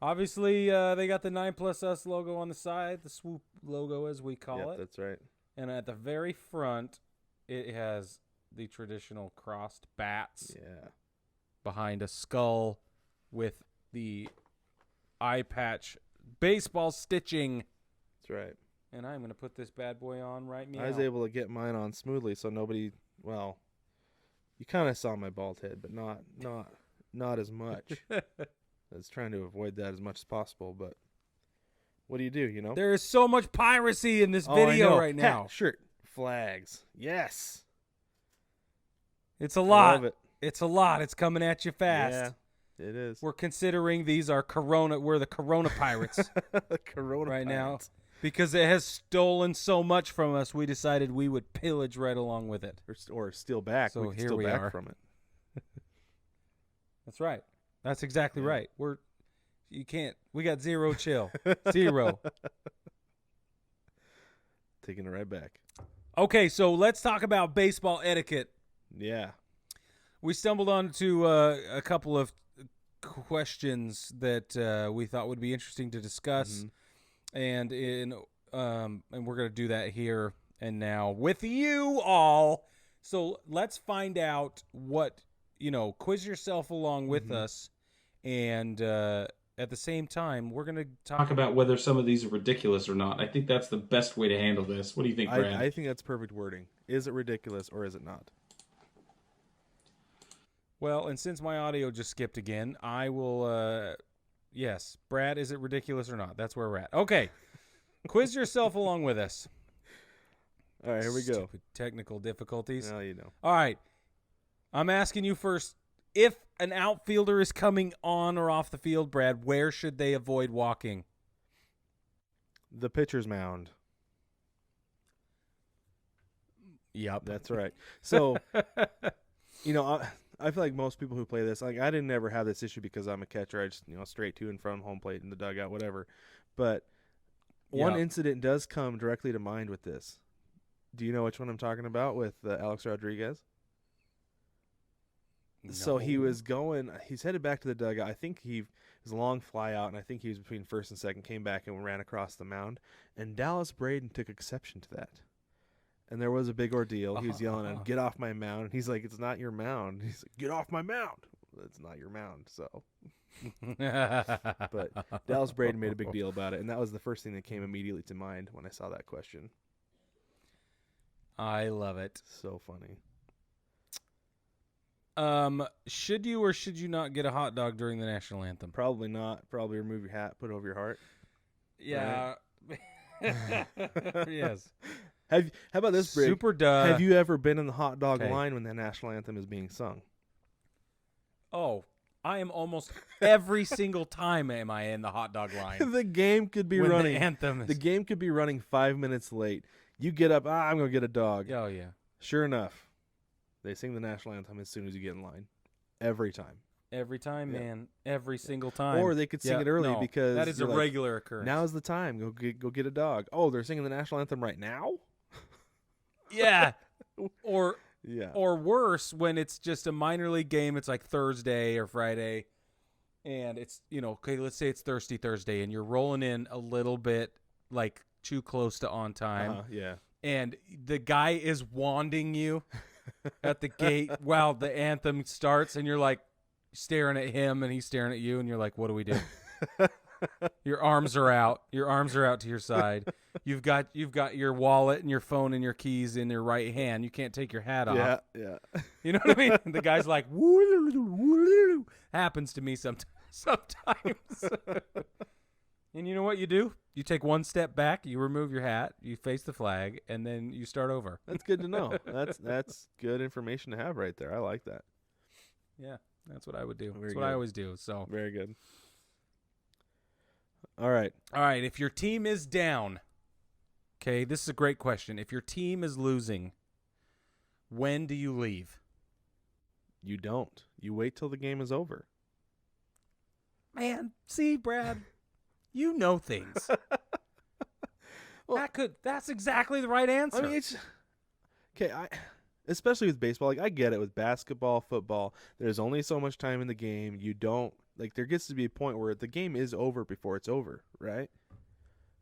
Obviously, they got the 9+us logo on the side, the swoop logo as we call it. That's right. And at the very front, it has the traditional crossed bats behind a skull with the eye patch baseball stitching. That's right. And I'm going to put this bad boy on right now. I was able to get mine on smoothly, so nobody. Well, you kind of saw my bald head, but not as much. I was trying to avoid that as much as possible, but what do? You know? There is so much piracy in this I video know. right now. Hat, shirt, flags. Yes. It's a lot. I love it. It's a lot. It's coming at you fast. Yeah, it is. We're considering these are Corona. We're the Corona pirates Corona right pirates. now. Because it has stolen so much from us, we decided we would pillage right along with it. Or steal back. So we can here steal we back are. from it. That's right. That's exactly right. We got zero chill. Zero. Taking it right back. Okay, so let's talk about baseball etiquette. Yeah. We stumbled onto a couple of questions that we thought would be interesting to discuss, and we're going to do that here and now with you all. So let's find out what, quiz yourself along with us, and at the same time, we're going to Talk about whether some of these are ridiculous or not. I think that's the best way to handle this. What do you think, Brad? I think that's perfect wording. Is it ridiculous or is it not? Well, and since my audio just skipped again, I will, yes. Brad, is it ridiculous or not? That's where we're at. Okay. Quiz yourself along with us. All right, here we go. Stupid technical difficulties. Now you know. All right. I'm asking you first, if an outfielder is coming on or off the field, Brad, where should they avoid walking? The pitcher's mound. Yep. That's right. So, I feel like most people who play this, like I didn't ever have this issue because I'm a catcher. I just, straight to and from home plate in the dugout, whatever. But one incident does come directly to mind with this. Do you know which one I'm talking about with Alex Rodriguez? No. So he's headed back to the dugout. I think it was a long fly out, and I think he was between first and second, came back and ran across the mound. And Dallas Braden took exception to that. And there was a big ordeal. He was yelling at him, "Get off my mound." And he's like, "It's not your mound." He's like, "Get off my mound." It's not your mound. So, but Dallas Braden made a big deal about it, and that was the first thing that came immediately to mind when I saw that question. I love it. So funny. Should you or should you not get a hot dog during the national anthem? Probably not. Probably remove your hat, put it over your heart. Yeah. Right? Yes. How about this, Brig? Super duh. Have you ever been in the hot dog Okay. line when the national anthem is being sung? Oh, I am almost every single time am I in the hot dog line. The game could be when running. the anthem is. The game could be running 5 minutes late. You get up. I'm gonna get a dog. Oh yeah. Sure enough, they sing the national anthem as soon as you get in line. Every time. Every time, Yeah. man. Every single time. Or they could sing it early because that is a you're like, regular occurrence. Now's the time. Go get a dog. Oh, they're singing the national anthem right now? yeah. Or Yeah. or worse, when it's just a minor league game, it's like Thursday or Friday, and it's, okay, let's say it's Thirsty Thursday, and you're rolling in a little bit, like, too close to on time, Yeah. and the guy is wanding you at the gate while the anthem starts, and you're, like, staring at him, and he's staring at you, and you're like, what do we do? Your arms are out. Your arms are out to your side. You've got your wallet and your phone and your keys in your right hand. You can't take your hat off. Yeah. You know what I mean? The guy's like, woo. Happens to me sometimes. And you know what you do? You take one step back, you remove your hat, you face the flag, and then you start over. That's good to know. That's good information to have right there. I like that. Yeah, that's what I would do. Very That's what good. I always do. So, Very good. All right. if your team is down, okay, this is a great question. If your team is losing, when do you leave? You don't. You wait till the game is over. Man, see, Brad, you know things. Well, that's exactly the right answer. I mean, it's okay. Especially with baseball. Like, I get it with basketball, football. There's only so much time in the game. You don't, like, there gets to be a point where the game is over before it's over, right?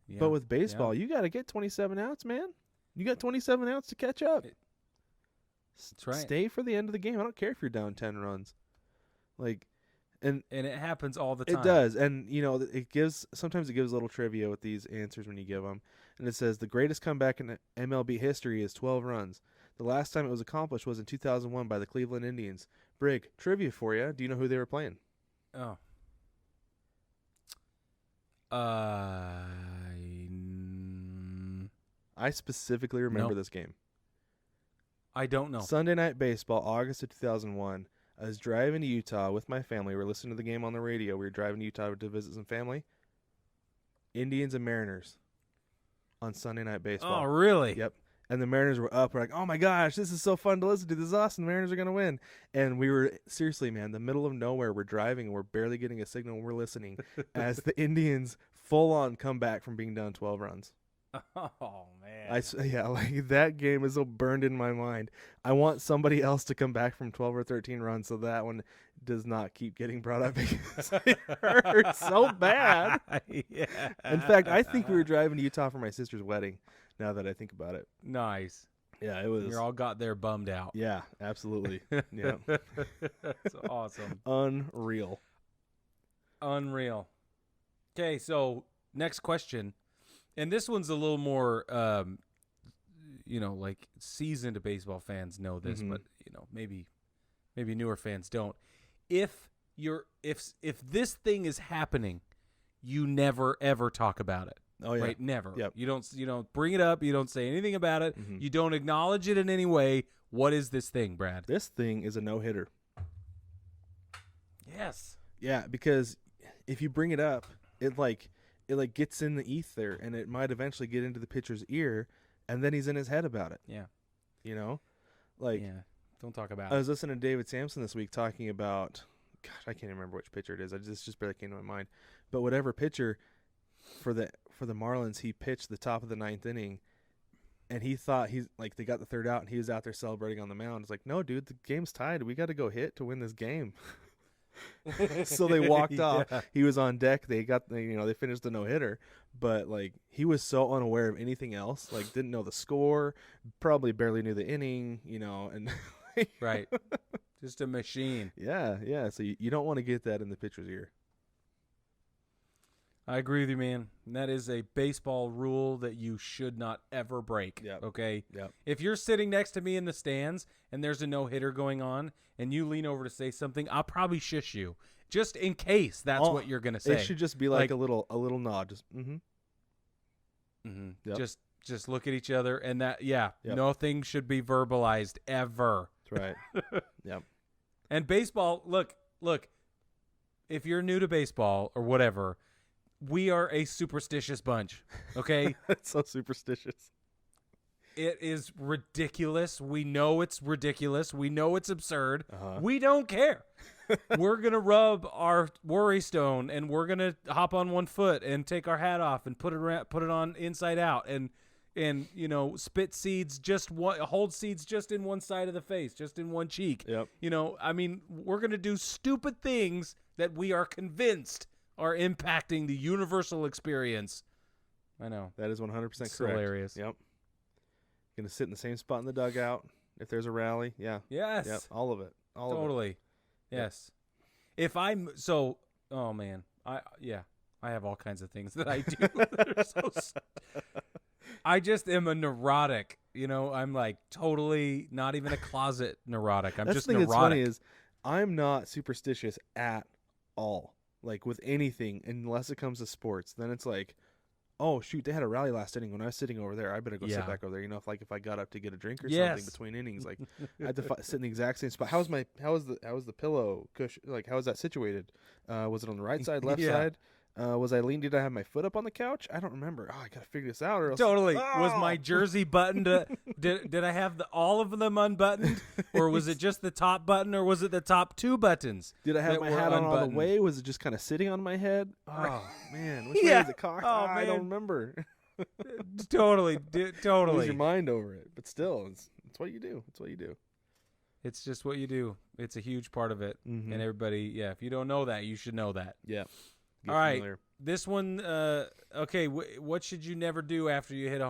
Yeah. But with baseball, you got to get 27 outs, man. You got 27 outs to catch up. That's right. Stay for the end of the game. I don't care if you're down 10 runs. Like, and it happens all the time. it does. And, you know, sometimes it gives a little trivia with these answers when you give them. And it says the greatest comeback in MLB history is 12 runs. The last time it was accomplished was in 2001 by the Cleveland Indians. Brig, trivia for you. Do you know who they were playing? Oh. I specifically remember this game. I don't know. Sunday Night Baseball, August of 2001. I was driving to Utah with my family. We were listening to the game on the radio. We were driving to Utah to visit some family. Indians and Mariners on Sunday Night Baseball. Oh, really? Yep. And the Mariners were up. We're like, oh, my gosh, this is so fun to listen to. This is awesome. The Mariners are going to win. And we were, seriously, man, the middle of nowhere. We're driving, and we're barely getting a signal. And we're listening as the Indians full-on come back from being down 12 runs. Oh, man. Yeah, like that game is so burned in my mind. I want somebody else to come back from 12 or 13 runs so that one does not keep getting brought up because it hurts so bad. Yeah. In fact, I think we were driving to Utah for my sister's wedding, now that I think about it. Nice. Yeah, it was. You all got there bummed out. Yeah, absolutely. Yeah. That's awesome. Unreal. Okay, so next question. And this one's a little more, like seasoned baseball fans know this, but maybe newer fans don't. If this thing is happening, you never ever talk about it. Oh yeah, right? Never. Yep. You don't bring it up. You don't say anything about it. You don't acknowledge it in any way. What is this thing, Brad? This thing is a no-hitter. Yes. Yeah, because if you bring it up, it gets in the ether, and it might eventually get into the pitcher's ear, and then he's in his head about it. Yeah. You know? Like, yeah. Don't talk about I it. was listening to David Sampson this week talking about, gosh, I can't remember which pitcher it is. This just barely came to my mind. But whatever pitcher for the Marlins, he pitched the top of the 9th inning, and he thought they got the third out, and he was out there celebrating on the mound. It's like, no, dude, the game's tied. We got to go hit to win this game. So they walked off. Yeah. He was on deck. They finished the no-hitter, but like he was so unaware of anything else, like didn't know the score, probably barely knew the inning, and Right. Just a machine. Yeah. So you don't want to get that in the pitcher's ear. I agree with you, man. And that is a baseball rule that you should not ever break. Yep. Okay? Yep. If you're sitting next to me in the stands and there's a no-hitter going on and you lean over to say something, I'll probably shush you just in case that's what you're going to say. It should just be like a little nod. Just Yep. Just look at each other and that, Yep. nothing should be verbalized ever. That's right. Yep. And baseball, look, if you're new to baseball or whatever, we are a superstitious bunch, okay? It's so superstitious. It is ridiculous. We know it's ridiculous. We know it's absurd. Uh-huh. We don't care. We're going to rub our worry stone, and we're going to hop on one foot and take our hat off and put it on inside out and spit seeds, hold seeds just in one side of the face, just in one cheek. Yep. We're going to do stupid things that we are convinced are impacting the universal experience. I know. That is 100% correct. Hilarious. Yep. Going to sit in the same spot in the dugout if there's a rally. Yeah. Yes. Yep. All of it. Totally. Yes. If I'm oh man. I have all kinds of things that I do that are so I just am a neurotic. I'm like totally not even a closet neurotic. I'm That's just the thing neurotic. that's funny is I'm not superstitious at all. Like with anything, unless it comes to sports, then it's like, oh shoot, they had a rally last inning when I was sitting over there. I better go sit back over there. If I got up to get a drink or something between innings, like I had to sit in the exact same spot. How was the pillow cushion? Like how was that situated? Was it on the right side, left side? Was I leaned? Did I have my foot up on the couch? I don't remember. Oh, I gotta figure this out. Or else, Totally. Was my jersey buttoned? Did I have all of them unbuttoned, or was it just the top button, or was it the top two buttons? Did I have my hat on all the way? Was it just kind of sitting on my head? Oh man, which way was it cocked? Oh, I don't remember. Totally. Lose your mind over it, but still, it's It's what you do. It's what you do. It's just what you do. It's a huge part of it. Mm-hmm. And everybody, if you don't know that, you should know that. Yeah. All right. This one, okay, what should you never do after you hit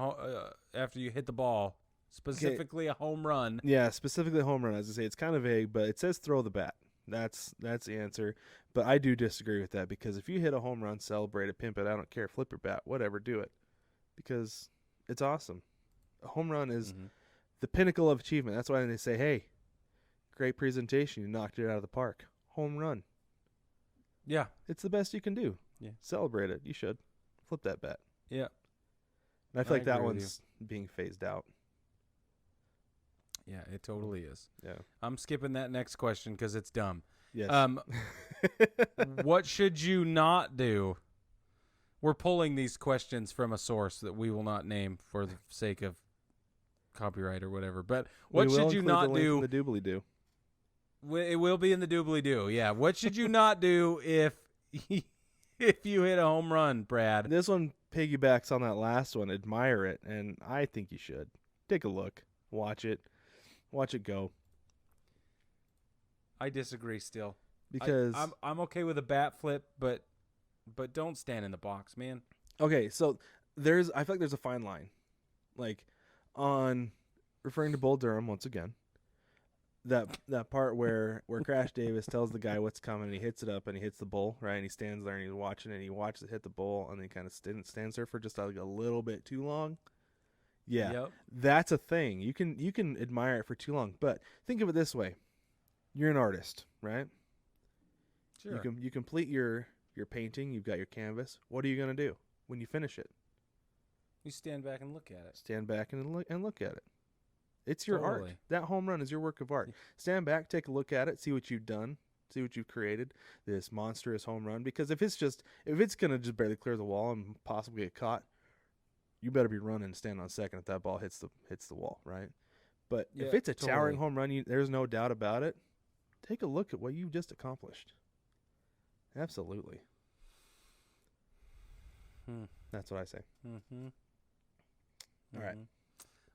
after you hit the ball? Specifically a home run. Yeah, specifically a home run. As I say, it's kind of vague, but it says throw the bat. That's the answer. But I do disagree with that because if you hit a home run, celebrate it, pimp it. I don't care. Flip your bat, whatever, do it. Because it's awesome. A home run is the pinnacle of achievement. That's why they say, hey, great presentation. You knocked it out of the park. Home run. Yeah. It's the best you can do. Yeah. Celebrate it. You should. Flip that bat. Yeah. And I feel like that agree with one's being phased out. Yeah, it totally is. Yeah. I'm skipping that next question because it's dumb. Yes. What should you not do? We're pulling these questions from a source that we will not name for the sake of copyright or whatever. But what should you not do? The doobly-doo. It will be in the doobly-doo. Yeah. What should you not do if you hit a home run, Brad? This one piggybacks on that last one. Admire it, and I think you should. Take a look. Watch it. Watch it go. I disagree still. Because I'm okay with a bat flip, but don't stand in the box, man. okay, so I feel like there's a fine line. Like on referring to Bull Durham once again. That part where Crash Davis tells the guy what's coming and he hits it up and he hits the bull, right? And he stands there and he's watching it and he watches it hit the bull and then he kind of stands there for just like a little bit too long. Yeah. Yep. That's a thing. You can admire it for too long, but think of it this way. You're an artist, right? Sure. You complete your painting, you've got your canvas. What are you going to do when you finish it? You stand back and look at it. Stand back and look at it. It's your art. Totally. That home run is your work of art. Stand back, take a look at it, see what you've done, see what you've created, this monstrous home run. Because if it's gonna just barely clear the wall and possibly get caught, you better be running and stand on second if that ball hits the wall, right? But if it's a towering home run, there's no doubt about it. Take a look at what you've just accomplished. Absolutely. That's what I say. Mm-hmm. All right.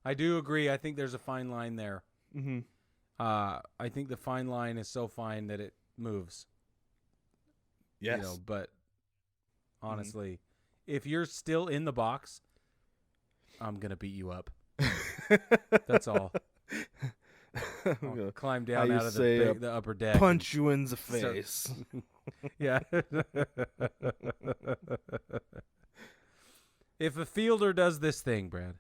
I do agree. I think there's a fine line there. Mm-hmm. I think the fine line is so fine that it moves. Yes. But honestly, if you're still in the box, I'm going to beat you up. That's all. I'll climb down out of the upper deck. Punch you in the face. Yeah. If a fielder does this thing, Brad,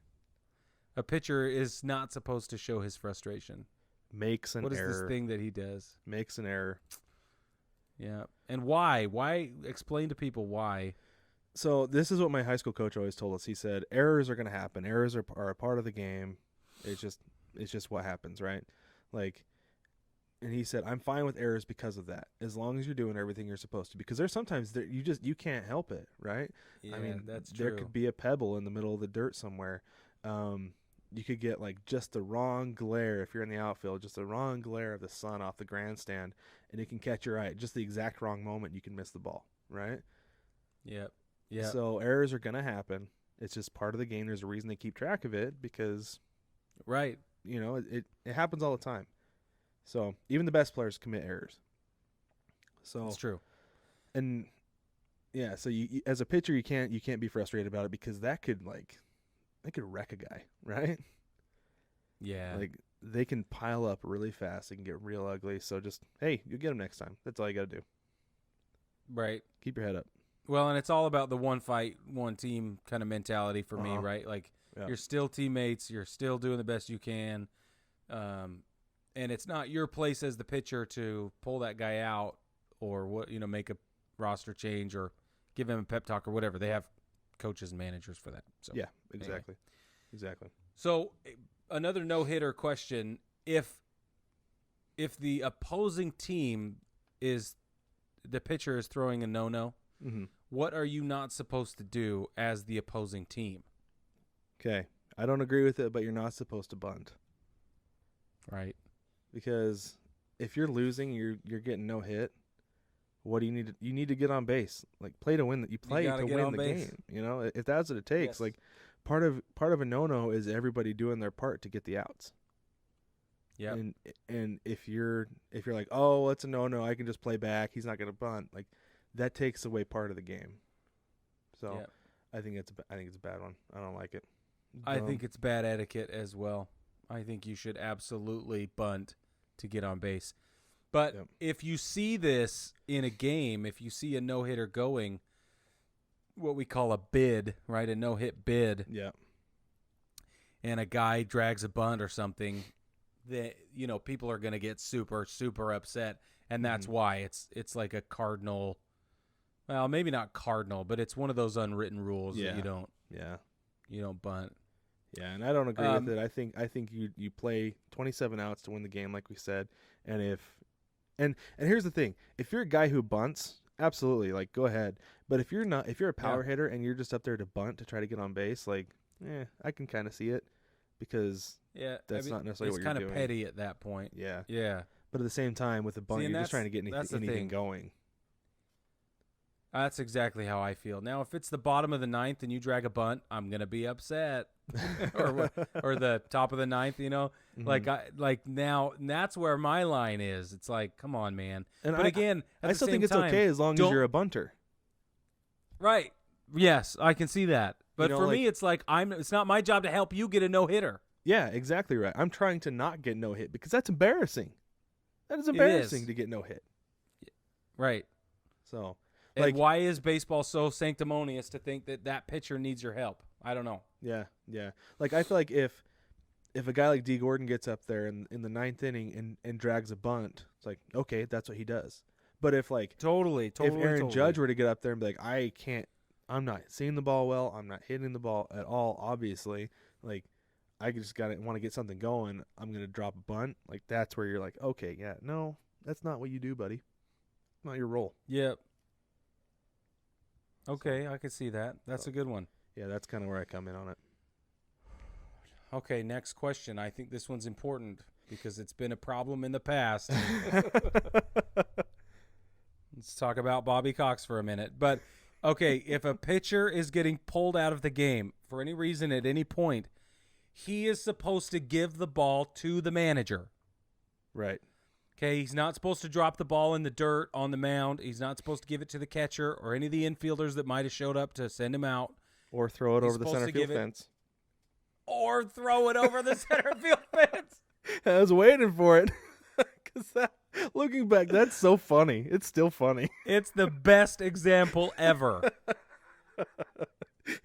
a pitcher is not supposed to show his frustration. Makes an error. What is this thing that he does? Makes an error. Yeah. And why? Why? Explain to people why. So this is what my high school coach always told us. He said, errors are going to happen. Errors are a part of the game. It's just what happens, right? Like, and he said, I'm fine with errors because of that, as long as you're doing everything you're supposed to. Because there's sometimes you can't help it, right? Yeah, I mean, that's there true. could be a pebble in the middle of the dirt somewhere. You could get like just the wrong glare if you're in the outfield, just the wrong glare of the sun off the grandstand, and it can catch your eye at just the exact wrong moment. You can miss the ball, right? Yep. Yeah. So errors are going to happen. It's just part of the game. There's a reason they keep track of it because, right. It happens all the time. So even the best players commit errors. So That's true. And yeah, so you as a pitcher you can't be frustrated about it because that could wreck a guy, right? Yeah. Like they can pile up really fast. They can get real ugly. So just, hey, you'll get them next time. That's all you got to do. Right. Keep your head up. Well, and it's all about the one fight, one team kind of mentality for me, right? Like you're still teammates. You're still doing the best you can. And it's not your place as the pitcher to pull that guy out or make a roster change or give him a pep talk or whatever. They have coaches and managers for that. So yeah, exactly. Anyway. Exactly. So another no-hitter question. If the opposing team the pitcher is throwing a no-no, what are you not supposed to do as the opposing team? Okay. I don't agree with it, but you're not supposed to bunt. Right. Because if you're losing, you're getting no hit. What do you need? You need to get on base. Like play to win. You play to win the game. If that's what it takes. Yes. Like part of a no-no is everybody doing their part to get the outs. Yeah. And if you're like, oh, it's a no, I can just play back. He's not going to bunt. Like that takes away part of the game. So Yep. I think it's a bad one. I don't like it. I think it's bad etiquette as well. I think you should absolutely bunt to get on base. But Yep. if you see this in a game, if you see a no-hitter going, what we call a bid, right, a no-hit bid, yeah. and a guy drags a bunt or something, that people are going to get super, super upset, and that's why it's like a cardinal. Well, maybe not cardinal, but it's one of those unwritten rules that you don't bunt. Yeah, and I don't agree with it. I think you play 27 outs to win the game, like we said. And and here's the thing: if you're a guy who bunts, absolutely, like go ahead. But if you're a power hitter and you're just up there to bunt to try to get on base, like, I can kind of see it because that's not necessarily what you're doing. It's kind of petty at that point. Yeah, yeah. But at the same time, with the bunt, you're just trying to get anything going. That's exactly how I feel. Now, if it's the bottom of the ninth and you drag a bunt, I'm gonna be upset, or the top of the ninth. Like now that's where my line is. It's like, come on, man. But again, I still think it's okay as long as you're a bunter. Right. Yes, I can see that. But for like, me, it's like it's not my job to help you get a no hitter. Yeah, exactly right. I'm trying to not get no hit because that's embarrassing. That is embarrassing to get no hit. Right. So. Like, and why is baseball so sanctimonious to think that pitcher needs your help? I don't know. Yeah. Like, I feel like if a guy like D. Gordon gets up there in the ninth inning and drags a bunt, it's like, okay, that's what he does. But if, like, totally, if Aaron Judge were to get up there and be like, I'm not seeing the ball well, I'm not hitting the ball at all, obviously, like, I just want to get something going, I'm going to drop a bunt, like, that's where you're like, okay, yeah, no, that's not what you do, buddy. Not your role. Yep. Okay, I can see that. That's a good one. Yeah, that's kind of where I come in on it. Okay, next question. I think this one's important because it's been a problem in the past. Let's talk about Bobby Cox for a minute. But, okay, if a pitcher is getting pulled out of the game for any reason at any point, he is supposed to give the ball to the manager. Right. Okay, he's not supposed to drop the ball in the dirt on the mound. He's not supposed to give it to the catcher or any of the infielders that might have showed up to send him out. Or throw it over the center field fence. Or throw it over the center field fence. I was waiting for it. Because looking back, that's so funny. It's still funny. It's the best example ever.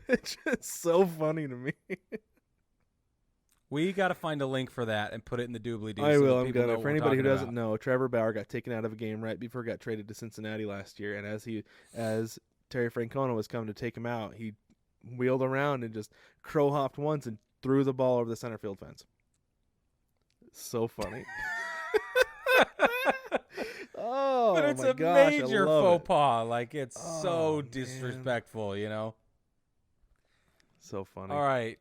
It's just so funny to me. We got to find a link for that and put it in the doobly-doo. I will. I'm gonna. For anybody who doesn't know, Trevor Bauer got taken out of a game right before he got traded to Cincinnati last year, and as Terry Francona was coming to take him out, he wheeled around and just crow hopped once and threw the ball over the center field fence. So funny. Oh, but it's my a gosh, major faux pas. Like, it's so disrespectful, you know? So funny. All right.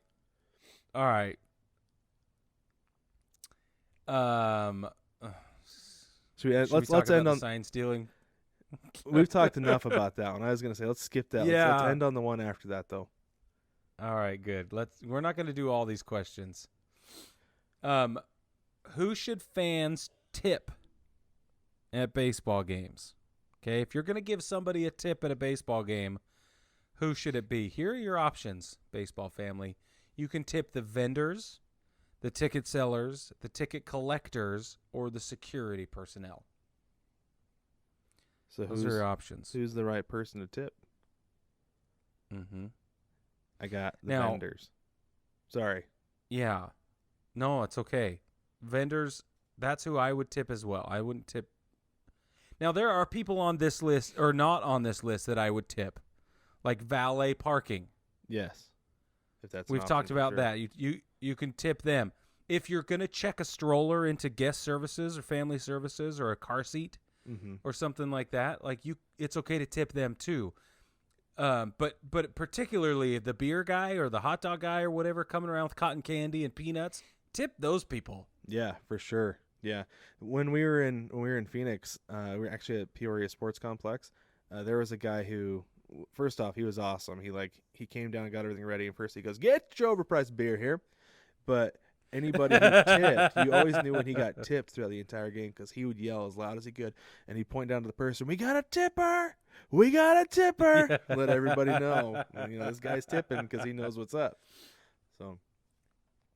Let's end on sign stealing. We've talked enough about that one. I was going to say let's skip that. Yeah. Let's end on the one after that, though. All right, good. We're not going to do all these questions. Who should fans tip at baseball games? Okay, if you're going to give somebody a tip at a baseball game, who should it be? Here are your options, baseball family. You can tip the vendors, the ticket sellers, the ticket collectors, or the security personnel. So those are your options. Who's the right person to tip? Mm-hmm. I got the vendors. Sorry. Yeah. No, it's okay. Vendors, that's who I would tip as well. I wouldn't tip. Now, there are people on this list, or not on this list, that I would tip. Like valet parking. Yes. If that's We've talked about that. You can tip them. If you're going to check a stroller into guest services or family services or a car seat or something like that, it's okay to tip them too. But particularly the beer guy or the hot dog guy or whatever coming around with cotton candy and peanuts, tip those people. Yeah, for sure. Yeah. When we were in Phoenix, we were actually at Peoria Sports Complex. There was a guy who, first off, he was awesome. He came down and got everything ready, and first he goes, "Get your overpriced beer here." But anybody who tipped, you always knew when he got tipped throughout the entire game because he would yell as loud as he could, and he'd point down to the person, "We got a tipper! We got a tipper!" Let everybody know, this guy's tipping because he knows what's up. So,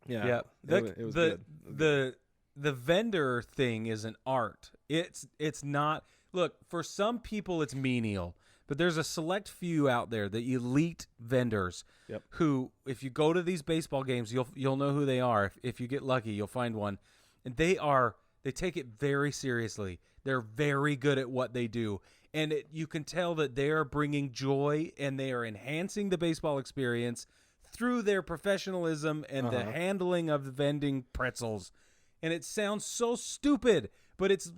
yeah. It was good. The vendor thing is an art. It's not. Look, for some people it's menial, but there's a select few out there, the elite vendors, who, if you go to these baseball games, you'll know who they are. If you get lucky, you'll find one, and they take it very seriously. They're very good at what they do, and you can tell that they are bringing joy and they are enhancing the baseball experience through their professionalism and the handling of the vending pretzels. And it sounds so stupid, but it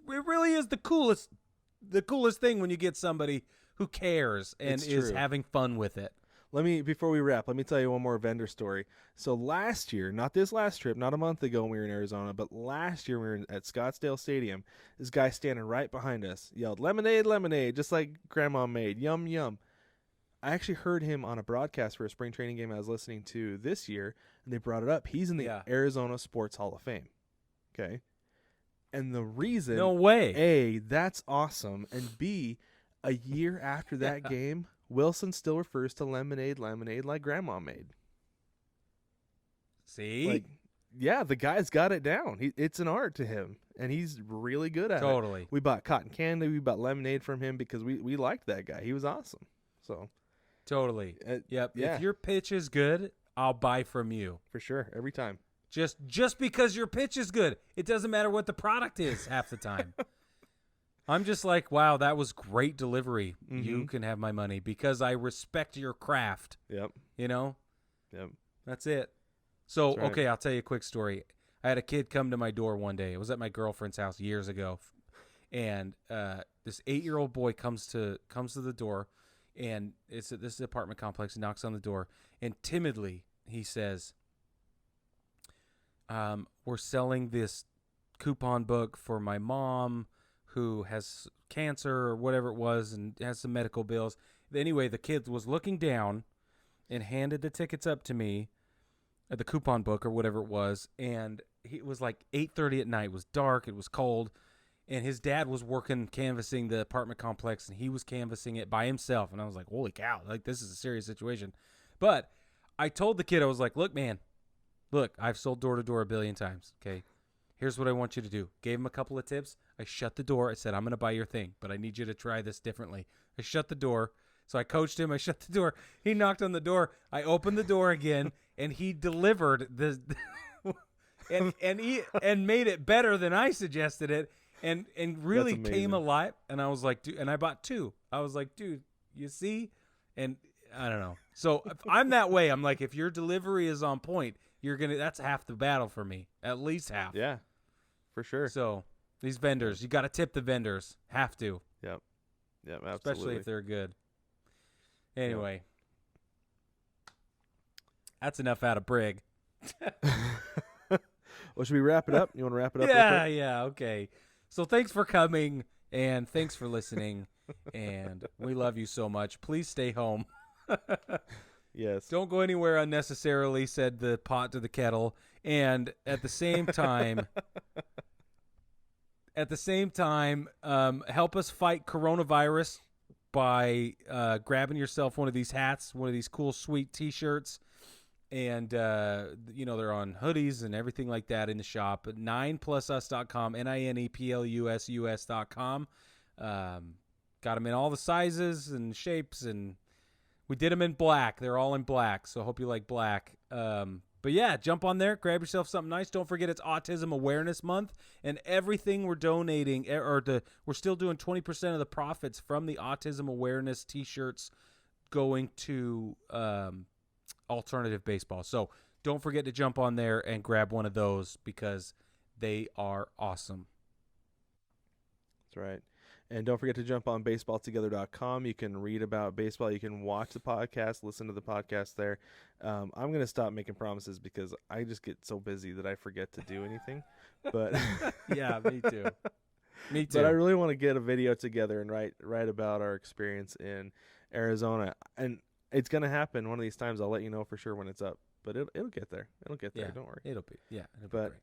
really is the coolest thing when you get somebody who cares and is having fun with it. Before we wrap, let me tell you one more vendor story. So last year, not this last trip, not a month ago when we were in Arizona, but last year we were at Scottsdale Stadium. This guy standing right behind us yelled, "Lemonade, lemonade," just like Grandma made. Yum, yum. I actually heard him on a broadcast for a spring training game I was listening to this year, and they brought it up. He's in the Arizona Sports Hall of Fame. Okay. And the reason, no way. A, that's awesome, and B, a year after that game, Wilson still refers to lemonade like Grandma made. See? The guy's got it down. It's an art to him, and he's really good at it. Totally. We bought cotton candy. We bought lemonade from him because we liked that guy. He was awesome. So, totally. Yep. Yeah. If your pitch is good, I'll buy from you. For sure. Every time. Just because your pitch is good. It doesn't matter what the product is half the time. I'm just like, wow, that was great delivery. Mm-hmm. You can have my money because I respect your craft. Yep. Yep. That's it. So, That's right. Okay, I'll tell you a quick story. I had a kid come to my door one day. It was at my girlfriend's house years ago. And this 8-year-old boy comes to the door, and this is an apartment complex. He knocks on the door, and timidly he says, "We're selling this coupon book for my mom who has cancer or whatever it was and has some medical bills." Anyway, the kid was looking down and handed the tickets up to me, the coupon book or whatever it was, and it was like 8:30 at night. It was dark. It was cold. And his dad was working canvassing the apartment complex, and he was canvassing it by himself. And I was like, holy cow, this is a serious situation. But I told the kid, I was like, look, man, I've sold door-to-door a billion times, okay? Here's what I want you to do. Gave him a couple of tips. I shut the door. I said, I'm going to buy your thing, but I need you to try this differently. I shut the door. So I coached him. I shut the door. He knocked on the door. I opened the door again, and he delivered the and made it better than I suggested it. And really came alive, and I was like, dude, and I bought 2. I was like, dude, you see? And I don't know. So if I'm that way. I'm like, if your delivery is on point, that's half the battle for me, at least half. Yeah, for sure. So these vendors, you got to tip the vendors. Have to. Yep, absolutely. Especially if they're good. Anyway, That's enough out of Brig. Well, should we wrap it up? You want to wrap it up? Yeah, okay. So thanks for coming, and thanks for listening, and we love you so much. Please stay home. Yes. Don't go anywhere unnecessarily, said the pot to the kettle. And at the same time, help us fight coronavirus by grabbing yourself one of these hats, one of these cool, sweet T-shirts. And, they're on hoodies and everything like that in the shop at 9plusus.com, NINEPLUSUS.com. Got them in all the sizes and shapes, and we did them in black. They're all in black, so I hope you like black. But yeah, jump on there, grab yourself something nice. Don't forget it's Autism Awareness Month, and everything we're donating, we're still doing 20% of the profits from the Autism Awareness T-shirts going to alternative baseball. So don't forget to jump on there and grab one of those because they are awesome. That's right. And don't forget to jump on baseballtogether.com. You can read about baseball. You can watch the podcast, listen to the podcast there. I'm going to stop making promises because I just get so busy that I forget to do anything. But yeah, me too. Me too. But I really want to get a video together and write about our experience in Arizona. And it's going to happen one of these times. I'll let you know for sure when it's up. but it'll get there. It'll get there. Yeah, Don't worry. It'll be But- great.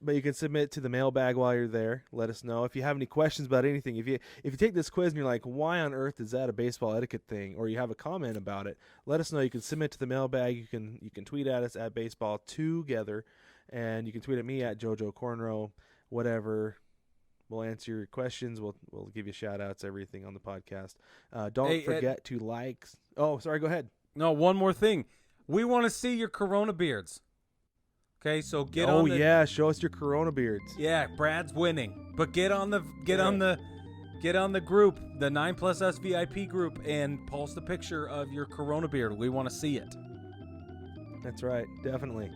But you can submit to the mailbag while you're there. Let us know if you have any questions about anything. If you take this quiz and you're like, why on earth is that a baseball etiquette thing, or you have a comment about it, let us know. You can submit to the mailbag. You can tweet at us at Baseball Together, and you can tweet at me at Jojo Cornrow. Whatever, we'll answer your questions. We'll give you shout outs, everything on the podcast. Don't forget to like. Oh, sorry. Go ahead. No, one more thing. We want to see your Corona beards. Okay, so get on. Oh the, yeah, show us your Corona beards. Yeah, Brad's winning, but get on the group, the 9+us VIP group, and post a picture of your Corona beard. We want to see it. That's right, definitely.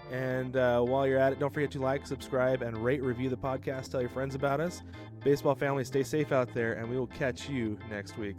And while you're at it, don't forget to like, subscribe, and rate, review the podcast. Tell your friends about us. Baseball family, stay safe out there, and we will catch you next week.